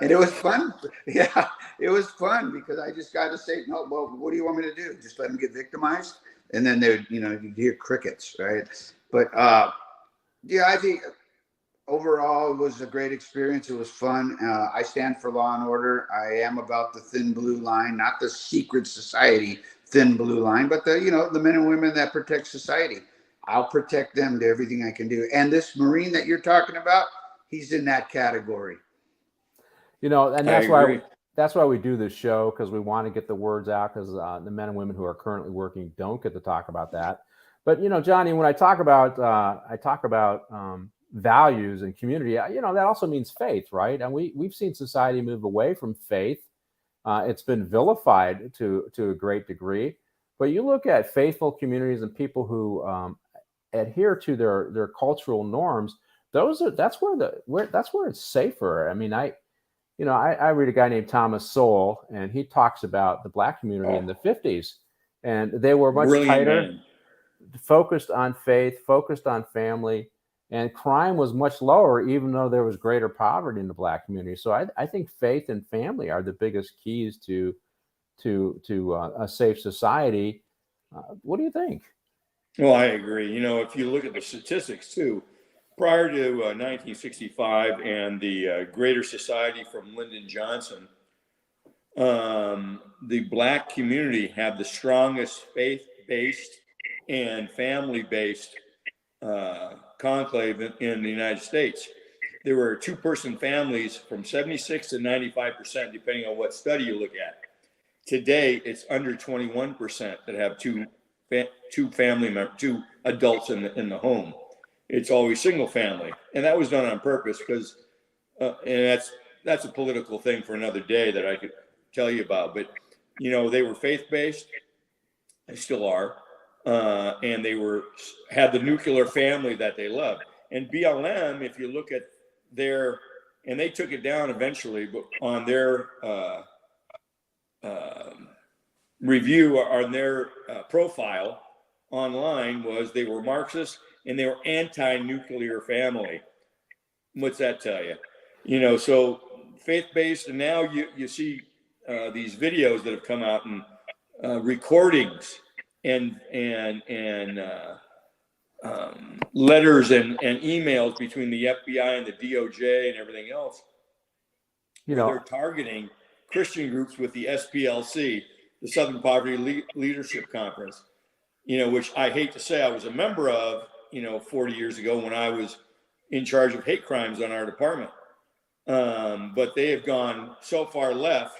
it was fun. Yeah, it was fun because I just got to say, no, well, what do you want me to do? Just let them get victimized? And then you hear crickets, right? But I think overall it was a great experience. It was fun. I stand for law and order. I am about the thin blue line, not the secret society thin blue line, but the men and women that protect society. I'll protect them to everything I can do. And this Marine that you're talking about, he's in that category. And that's why we do this show, because we want to get the words out, because the men and women who are currently working don't get to talk about that. But Johnny, when I talk about values and community, that also means faith, right? And we've seen society move away from faith. It's been vilified to a great degree. But you look at faithful communities and people who adhere to their cultural norms. That's where it's safer. I mean, I read a guy named Thomas Sowell, and he talks about the Black community in the 50s, and they were much tighter, focused on faith, focused on family, and crime was much lower, even though there was greater poverty in the Black community. So I think faith and family are the biggest keys to a safe society. What do you think? Well, I agree. If you look at the statistics too, prior to 1965 and the Greater Society from Lyndon Johnson, the Black community have the strongest faith-based and family-based conclave in the United States. There were two-person families from 76 to 95%, depending on what study you look at. Today, it's under 21% that have two family members, two adults in the home. It's always single family, and that was done on purpose because, and that's a political thing for another day that I could tell you about. But they were faith-based, they still are, and they had the nuclear family that they loved. And BLM, if you look at and they took it down eventually, but on their review on their profile online was they were Marxist and they were anti-nuclear family. What's that tell you? So faith-based, and now you see these videos that have come out and recordings and letters and emails between the FBI and the DOJ and everything else. They're targeting Christian groups with the SPLC, the Southern Poverty Leadership Conference, which I hate to say I was a member of, 40 years ago when I was in charge of hate crimes on our department. But they have gone so far left,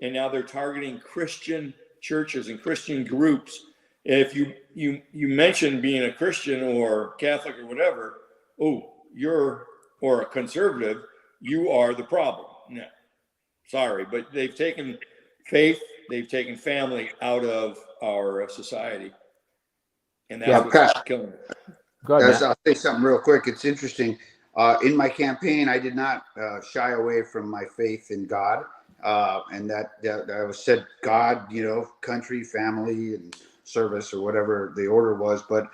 and now they're targeting Christian churches and Christian groups. If you mention being a Christian or Catholic or whatever, or a conservative, you are the problem. No, sorry, but they've taken faith, they've taken family out of our society, and that's what's killing it. Go ahead, I'll say something real quick. It's interesting. In my campaign, I did not shy away from my faith in God, and that I said God, country, family, and service, or whatever the order was. But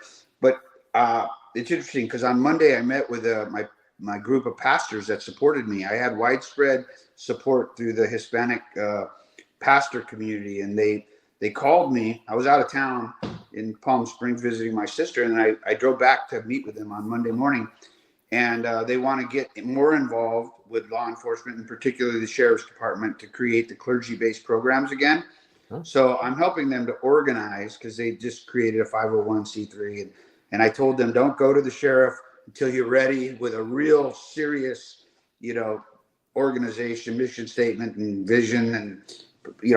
it's interesting because on Monday I met with my group of pastors that supported me. I had widespread support through the Hispanic pastor community, and they called me. I was out of town in Palm Springs visiting my sister, and I drove back to meet with them on Monday morning. And they want to get more involved with law enforcement, and particularly the sheriff's department, to create the clergy-based programs again. Huh? So I'm helping them to organize because they just created a 501c3. And I told them, don't go to the sheriff until you're ready with a real serious, organization, mission statement, and vision, and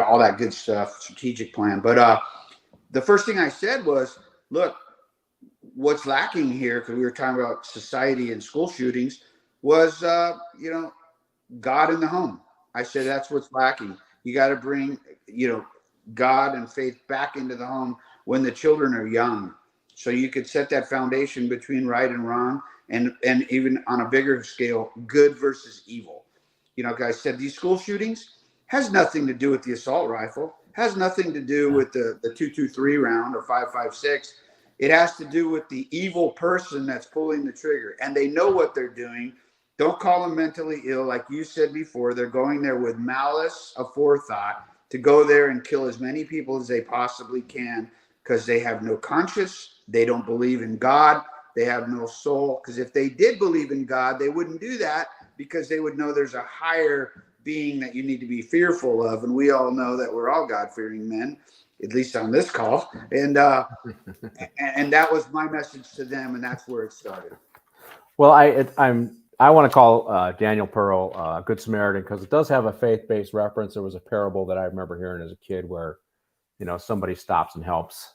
all that good stuff, strategic plan. But the first thing I said was, look, what's lacking here, because we were talking about society and school shootings, was God in the home. I said that's what's lacking. You got to bring God and faith back into the home when the children are young, so you could set that foundation between right and wrong, and even on a bigger scale, good versus evil. Guys said these school shootings has nothing to do with the assault rifle, has nothing to do with the 223 round or 5.56. It has to do with the evil person that's pulling the trigger, and they know what they're doing. Don't call them mentally ill. Like you said before, they're going there with malice aforethought to go there and kill as many people as they possibly can, because they have no conscience. They don't believe in God. They have no soul, because if they did believe in God, they wouldn't do that, because they would know there's a higher being that you need to be fearful of. And we all know that we're all God-fearing men, at least on this call. And that was my message to them, and that's where it started. Well, I want to call Daniel Pearl a Good Samaritan, because it does have a faith-based reference. There was a parable that I remember hearing as a kid where, somebody stops and helps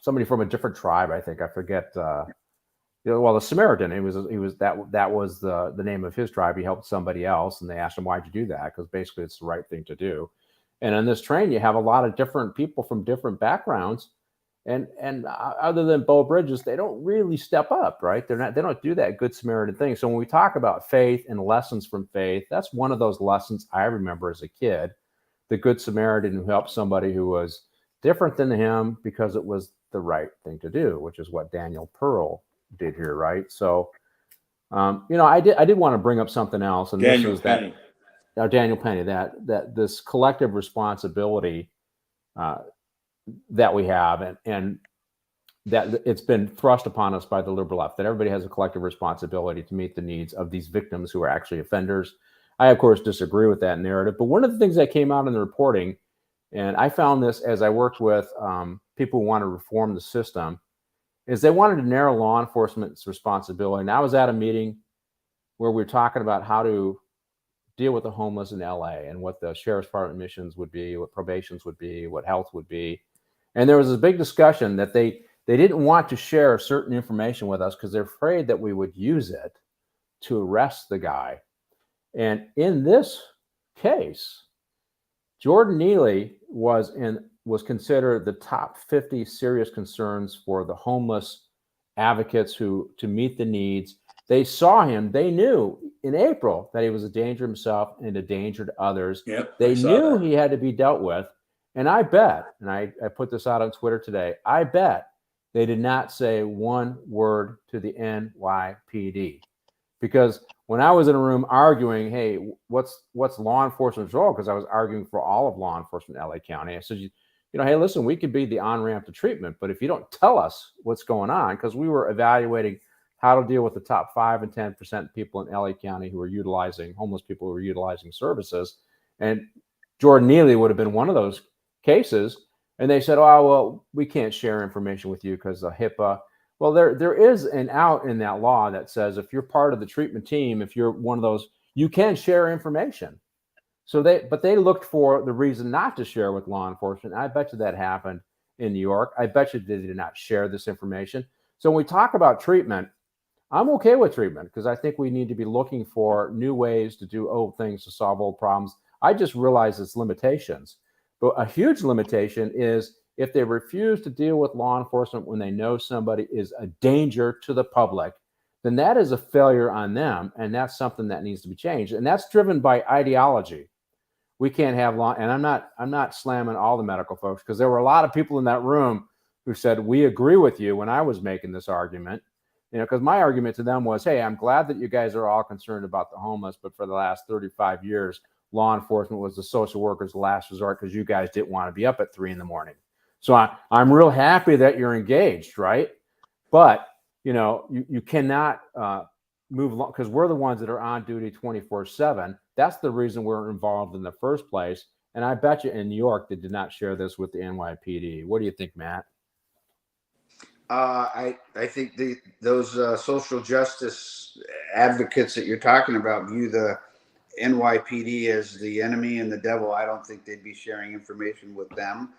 somebody from a different tribe. I think I forget. The Samaritan. He was that was the name of his tribe. He helped somebody else, and they asked him, "Why'd you do that?" Because basically, it's the right thing to do. And on this train, you have a lot of different people from different backgrounds, and other than Bo Bridges, they don't really step up, right? They don't do that Good Samaritan thing. So when we talk about faith and lessons from faith, that's one of those lessons I remember as a kid. The Good Samaritan who helped somebody who was different than him because it was the right thing to do, which is what Daniel Pearl did here, right? So, I did want to bring up something else, and Daniel this is Penny. Daniel Penny, that this collective responsibility that we have, and that it's been thrust upon us by the liberal left, that everybody has a collective responsibility to meet the needs of these victims who are actually offenders. I, of course, disagree with that narrative. But one of the things that came out in the reporting, and I found this as I worked with people who want to reform the system, is they wanted to narrow law enforcement's responsibility. And I was at a meeting where we were talking about how to deal with the homeless in LA and what the sheriff's department missions would be, what probations would be, what health would be. And there was this big discussion that they didn't want to share certain information with us because they're afraid that we would use it to arrest the guy. And in this case, Jordan Neely was considered the top 50 serious concerns for the homeless advocates to meet the needs. They saw him. They knew in April that he was a danger himself and a danger to others. Yep, they knew he had to be dealt with. And I bet, and I put this out on Twitter today, I bet they did not say one word to the NYPD. Because when I was in a room arguing, hey, what's law enforcement's role? Because I was arguing for all of law enforcement in LA County. I said, hey, listen, we could be the on-ramp to treatment, but if you don't tell us what's going on, because we were evaluating how to deal with the top 5 and 10% people in LA County who are utilizing, homeless people who are utilizing services. And Jordan Neely would have been one of those cases. And they said, oh, well, we can't share information with you because of HIPAA. Well, there is an out in that law that says if you're part of the treatment team, if you're one of those, you can share information. But they looked for the reason not to share with law enforcement. I bet you that happened in New York. I bet you they did not share this information. So when we talk about treatment, I'm okay with treatment because I think we need to be looking for new ways to do old things to solve old problems. I just realize its limitations. But a huge limitation is if they refuse to deal with law enforcement when they know somebody is a danger to the public, then that is a failure on them. And that's something that needs to be changed. And that's driven by ideology. We can't have law. And I'm not slamming all the medical folks because there were a lot of people in that room who said, we agree with you when I was making this argument. Because my argument to them was, hey, I'm glad that you guys are all concerned about the homeless, but for the last 35 years, law enforcement was the social workers' last resort because you guys didn't want to be up at 3 a.m. So I'm real happy that you're engaged, right? But, you cannot move along because we're the ones that are on duty 24/7. That's the reason we're involved in the first place. And I bet you in New York, they did not share this with the NYPD. What do you think, Matt? I think those social justice advocates that you're talking about view the NYPD as the enemy and the devil. I don't think they'd be sharing information with them.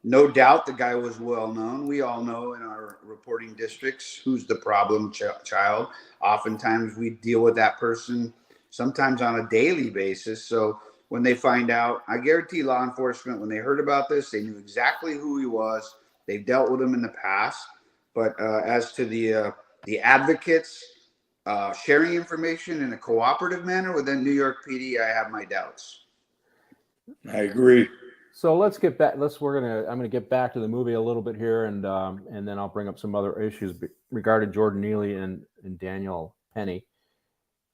No doubt the guy was well known. We all know in our reporting districts who's the problem child. Oftentimes we deal with that person sometimes on a daily basis. So when they find out, I guarantee law enforcement, when they heard about this, they knew exactly who he was. They've dealt with him in the past. But as to the advocates sharing information in a cooperative manner within New York PD, I have my doubts. I agree. So let's get back. I'm going to get back to the movie a little bit here, and then I'll bring up some other issues regarding Jordan Neely and Daniel Penny.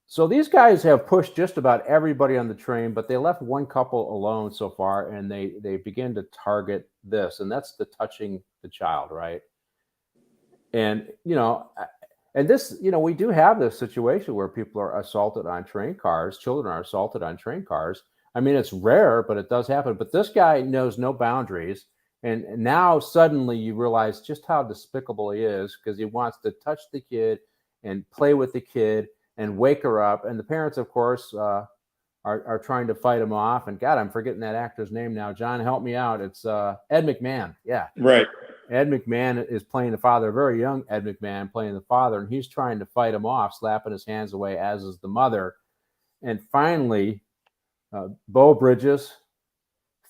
So these guys have pushed just about everybody on the train, but they left one couple alone so far, and they begin to target this, and that's the touching the child, right? And and this, we do have this situation where people are assaulted on train cars. Children are assaulted on train cars. I mean, it's rare, but it does happen. But this guy knows no boundaries. And now suddenly you realize just how despicable he is because he wants to touch the kid and play with the kid and wake her up. And the parents, of course, are trying to fight him off. And God, I'm forgetting that actor's name now. John, help me out. It's Ed McMahon. Yeah. Right. Ed McMahon is playing the father, very young Ed McMahon playing the father, and he's trying to fight him off, slapping his hands away, as is the mother. And finally, Bo Bridges,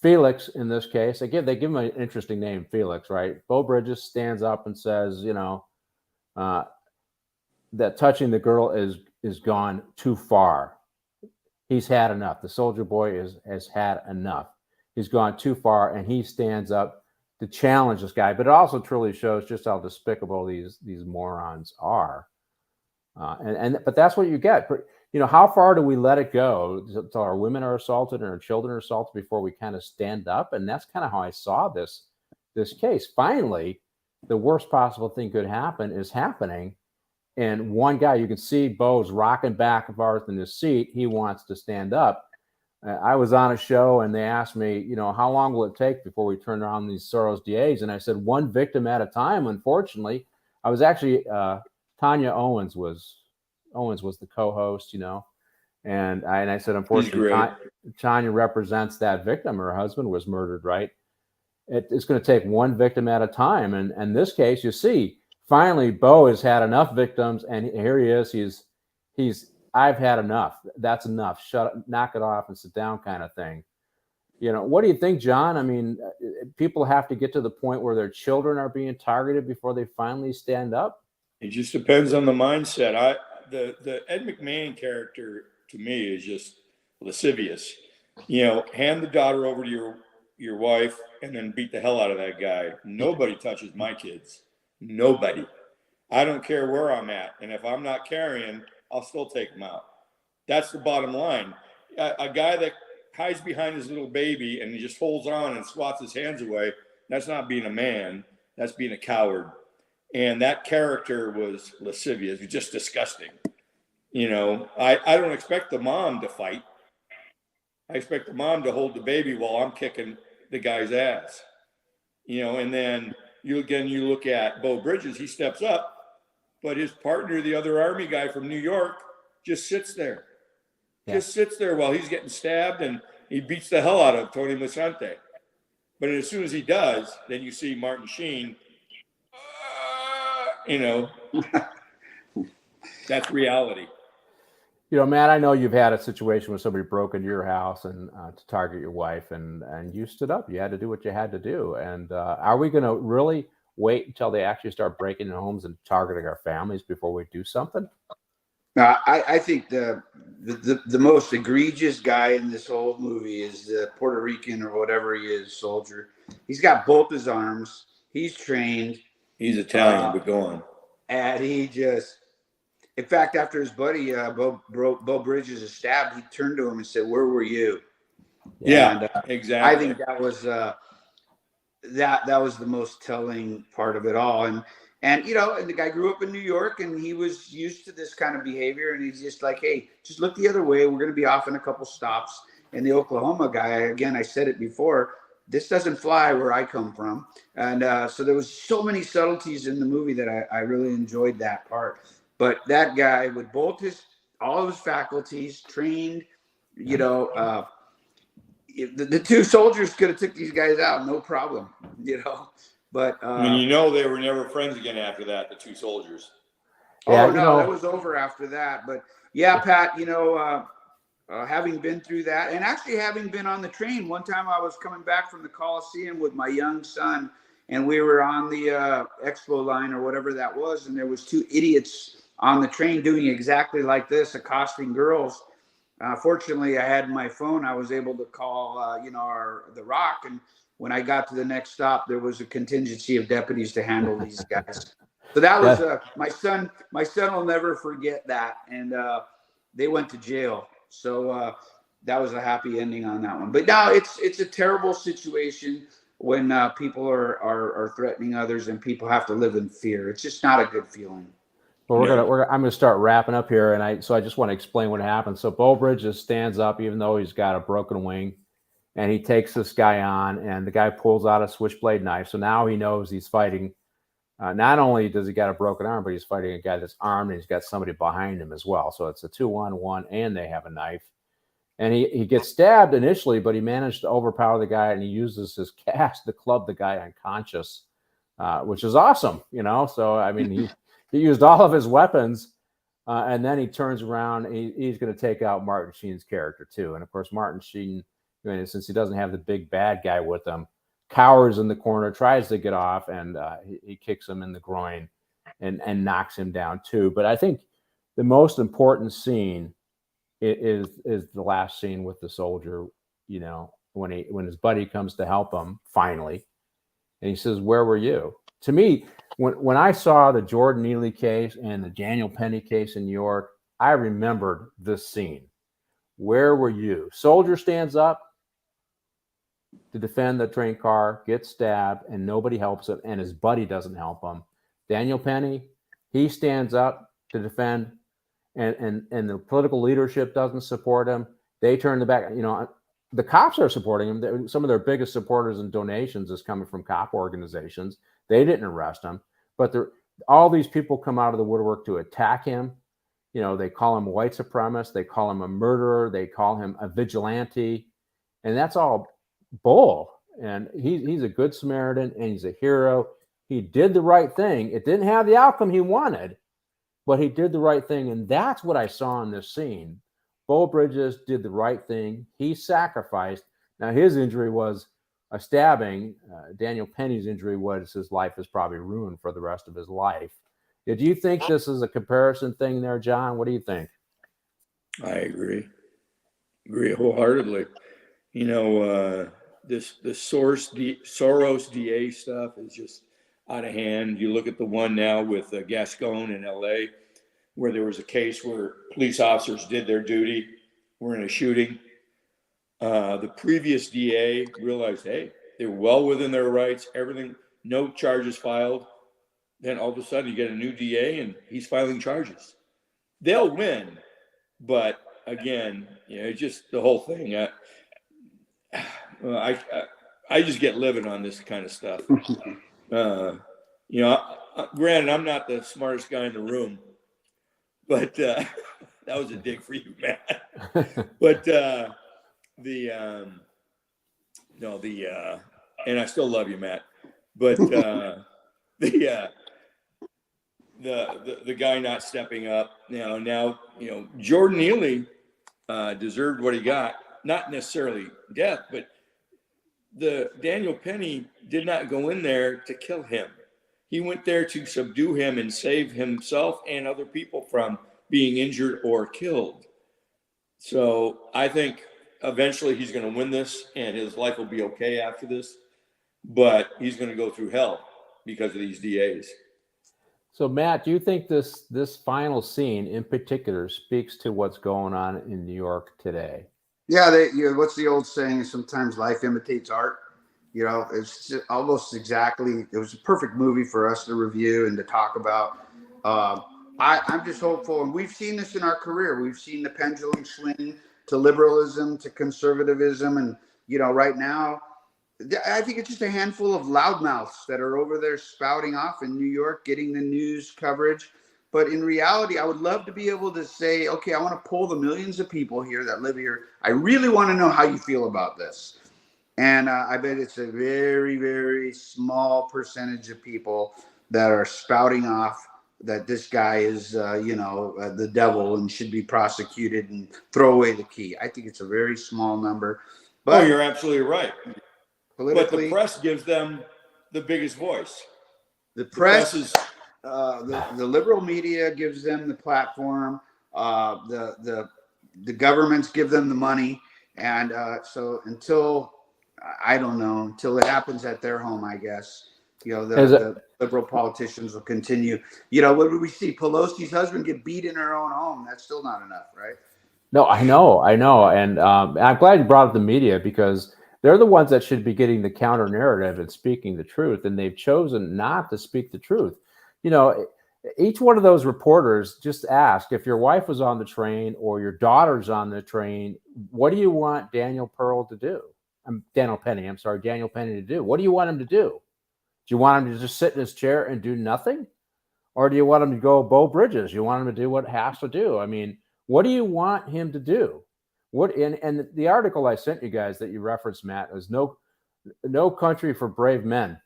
Felix in this case, they give him an interesting name, Felix, right? Bo Bridges stands up and says, that touching the girl is gone too far. He's had enough. The soldier boy has had enough. He's gone too far, and he stands up to challenge this guy. But it also truly shows just how despicable these morons are. But that's what you get. How far do we let it go until our women are assaulted and our children are assaulted before we kind of stand up? And that's kind of how I saw this case. Finally, the worst possible thing could happen is happening, And one guy, you can see Bo's rocking back and forth in his seat. He wants to stand up. I was on a show and they asked me, you know, how long will it take before we turn around these Soros DAs? And I said, one victim at a time. Unfortunately, I was actually Tanya Owens was the co-host, you know, and I said, unfortunately, Tanya represents that victim. Her husband was murdered, right? It's going to take one victim at a time. And in this case, you see, finally, Bo has had enough victims, and here he is. He's I've had enough. That's enough. Shut up, knock it off and sit down kind of thing. You know, what do you think, John? I mean, people have to get to the point where their children are being targeted before they finally stand up? It just depends on the mindset. The Ed McMahon character to me is just lascivious. You know, hand the daughter over to your wife and then beat the hell out of that guy. Nobody touches my kids. Nobody. I don't care where I'm at. And if I'm not carrying, I'll still take them out. That's the bottom line. A guy that hides behind his little baby and he just holds on and swats his hands away, that's not being a man. That's being a coward. And that character was lascivious. It was just disgusting. You know, I don't expect the mom to fight. I expect the mom to hold the baby while I'm kicking the guy's ass. You know, and then you look at Bo Bridges, he steps up, but his partner, the other Army guy from New York, just sits there. Yeah. Just sits there while he's getting stabbed, and he beats the hell out of Tony Musante. But as soon as he does, then you see Martin Sheen, you know, that's reality. You know, Matt, I know you've had a situation where somebody broke into your house and to target your wife, and you stood up. You had to do what you had to do. And are we going to really wait until they actually start breaking into homes and targeting our families before we do something? I think the most egregious guy in this whole movie is the Puerto Rican or whatever he is soldier. He's got both his arms. He's trained. He's Italian, but go on. And he just, in fact, after his buddy Bo Bridges is stabbed, he turned to him and said, "Where were you?" Yeah, and, exactly. I think that was that was the most telling part of it all. And you know, and the guy grew up in New York, and he was used to this kind of behavior. And he's just like, "Hey, just look the other way. We're going to be off in a couple stops." And the Oklahoma guy, again, I said it before, this doesn't fly where I come from. And so there was so many subtleties in the movie that I really enjoyed that part. But that guy with all of his faculties, trained, you know, the two soldiers could have took these guys out, no problem, you know. But I mean, you know, they were never friends again after that, the two soldiers. Yeah, no, that was over after that. But yeah, Pat, you know, having been through that, and actually having been on the train, one time I was coming back from the Coliseum with my young son, and we were on the expo line or whatever that was, and there was two idiots on the train doing exactly like this, accosting girls. Fortunately, I had my phone. I was able to call, you know, the Rock, and when I got to the next stop, there was a contingency of deputies to handle these guys. So that was my son. My son will never forget that, and they went to jail. So that was a happy ending on that one. But now it's a terrible situation when people are threatening others and people have to live in fear. It's just not a good feeling. Well, I'm gonna start wrapping up here, and I just want to explain what happened. So Bo Bridges stands up, even though he's got a broken wing, and he takes this guy on, and the guy pulls out a switchblade knife. So now he knows he's fighting. Not only does he got a broken arm, but he's fighting a guy that's armed, and he's got somebody behind him as well. So it's a 2-on-1, and they have a knife. And he gets stabbed initially, but he managed to overpower the guy, and he uses his cast to club the guy unconscious, which is awesome, you know. So I mean, he used all of his weapons, and then he turns around. He's going to take out Martin Sheen's character too. And of course, Martin Sheen, I mean, since he doesn't have the big bad guy with him, cowers in the corner, tries to get off, and he kicks him in the groin and knocks him down too. But I think the most important scene is the last scene with the soldier. You know, when his buddy comes to help him finally, and he says, "Where were you?" To me, when I saw the Jordan Neely case and the Daniel Penny case in New York, I remembered this scene. Where were you? Soldier stands up to defend the train car, gets stabbed, and nobody helps him, and his buddy doesn't help him. Daniel Penny, he stands up to defend, and the political leadership doesn't support him. They turn the back. The cops are supporting him. Some of their biggest supporters and donations is coming from cop organizations. They didn't arrest him, but all these people come out of the woodwork to attack him. They call him a white supremacist. They call him a murderer. They call him a vigilante, and that's all bull. And he's a good Samaritan, and he's a hero. He did the right thing. It didn't have the outcome he wanted, but he did the right thing, and that's what I saw in this scene. Bo Bridges did the right thing. He sacrificed. Now, his injury was a stabbing. Daniel Penny's injury was his life is probably ruined for the rest of his life. Do you think this is a comparison thing there, John? What do you think? I agree wholeheartedly. This Soros DA stuff is just out of hand. You look at the one now with Gascon in LA, where there was a case where police officers did their duty, were in a shooting. The previous DA realized, hey, they're well within their rights, everything, no charges filed. Then all of a sudden you get a new DA and he's filing charges. They'll win, but again, just the whole thing. I just get livid on this kind of stuff. Granted, I'm not the smartest guy in the room, but that was a dig for you, Matt. But and I still love you, Matt. But the guy not stepping up now, Jordan Neely deserved what he got, not necessarily death, but the Daniel Penny did not go in there to kill him. He went there to subdue him and save himself and other people from being injured or killed. So I think eventually he's going to win this and his life will be okay after this, but he's going to go through hell because of these DAs. So Matt, do you think this final scene in particular speaks to what's going on in New York today? Yeah, what's the old saying? Sometimes life imitates art. It's just almost exactly. It was a perfect movie for us to review and to talk about. I'm just hopeful, and we've seen this in our career. We've seen the pendulum swing to liberalism, to conservatism, and right now, I think it's just a handful of loudmouths that are over there spouting off in New York, getting the news coverage. But in reality, I would love to be able to say, okay, I want to poll the millions of people here that live here. I really want to know how you feel about this. And I bet it's a very, very small percentage of people that are spouting off that this guy is, the devil and should be prosecuted and throw away the key. I think it's a very small number. But you're absolutely right. But the press gives them the biggest voice. The press is... the liberal media gives them the platform. The governments give them the money, and so until it happens at their home, I guess the liberal politicians will continue. What did we see? Pelosi's husband get beat in her own home. That's still not enough, right? No, I know, and I'm glad you brought up the media because they're the ones that should be getting the counter narrative and speaking the truth, and they've chosen not to speak the truth. Each one of those reporters just asked if your wife was on the train or your daughter's on the train, what do you want Daniel Penny to do? What do you want him to do? Do you want him to just sit in his chair and do nothing? Or do you want him to go Bo Bridges? You want him to do what he has to do? I mean, what do you want him to do? And the article I sent you guys that you referenced, Matt, was No Country for Brave Men.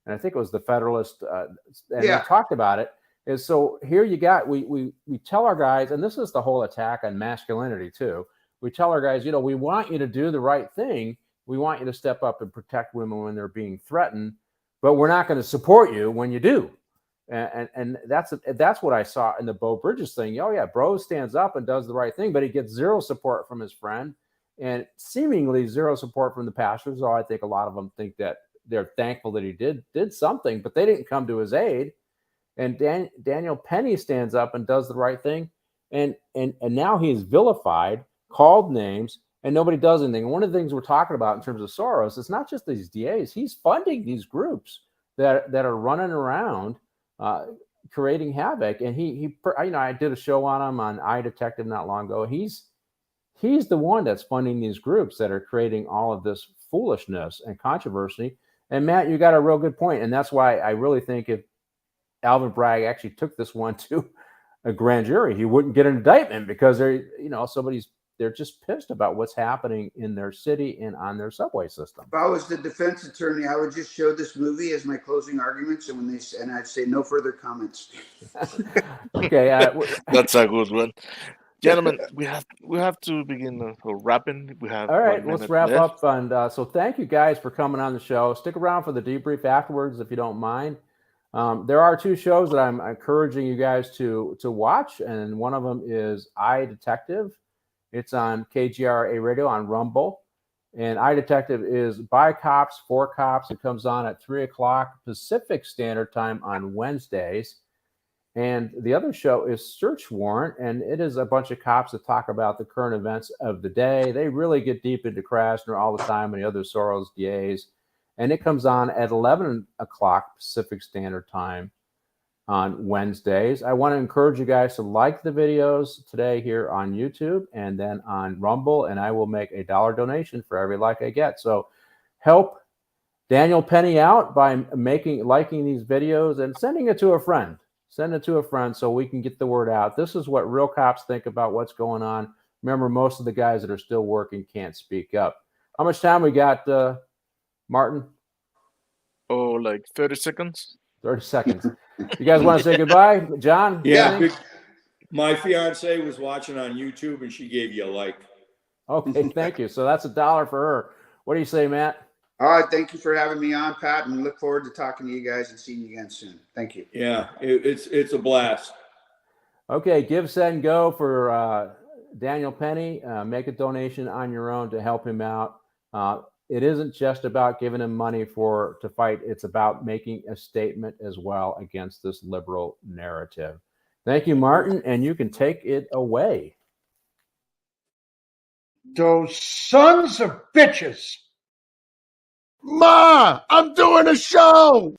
And I think it was the Federalist, and they talked about it. And so here you got, we tell our guys, and this is the whole attack on masculinity too. We tell our guys, we want you to do the right thing. We want you to step up and protect women when they're being threatened, but we're not going to support you when you do. And that's what I saw in the Bo Bridges thing. Oh yeah, Bro stands up and does the right thing, but he gets zero support from his friend and seemingly zero support from the pastors. So I think a lot of them think that they're thankful that he did something, but they didn't come to his aid. And Daniel Penny stands up and does the right thing. And now he's vilified, called names, and nobody does anything. And one of the things we're talking about in terms of Soros, it's not just these DAs. He's funding these groups that are running around creating havoc. And I did a show on him on iDetective not long ago. He's the one that's funding these groups that are creating all of this foolishness and controversy. And Matt, you got a real good point. And that's why I really think if Alvin Bragg actually took this one to a grand jury, he wouldn't get an indictment, because they're just pissed about what's happening in their city and on their subway system. If I was the defense attorney, I would just show this movie as my closing arguments, and I'd say no further comments. Okay, that's a good one, gentlemen. We have to begin wrapping. We have all right. Let's wrap up, and so thank you guys for coming on the show. Stick around for the debrief afterwards if you don't mind. There are 2 shows that I'm encouraging you guys to watch, and one of them is iDetective. It's on KGRA Radio on Rumble. And iDetective is by cops, for cops. It comes on at 3 o'clock Pacific Standard Time on Wednesdays. And the other show is Search Warrant, and it is a bunch of cops that talk about the current events of the day. They really get deep into Krasner all the time and the other Soros DAs. And it comes on at 11 o'clock Pacific Standard Time on Wednesdays. I want to encourage you guys to like the videos today here on YouTube and then on Rumble, and I will make a $1 donation for every like I get. So help Daniel Penny out by liking these videos and sending it to a friend. Send it to a friend so we can get the word out. This is what real cops think about what's going on. Remember, most of the guys that are still working can't speak up. How much time we got, Martin? Oh, like 30 seconds. 30 seconds. You guys want to say goodbye? John? Yeah. My fiance was watching on YouTube and she gave you a like. Okay, thank you. So that's $1 for her. What do you say, Matt? All right. Thank you for having me on, Pat, and look forward to talking to you guys and seeing you again soon. Thank you. Yeah, it's a blast. Okay, give, send, go for Daniel Penny. Make a donation on your own to help him out. It isn't just about giving him money to fight. It's about making a statement as well against this liberal narrative. Thank you, Martin, and you can take it away. Those sons of bitches. Ma, I'm doing a show.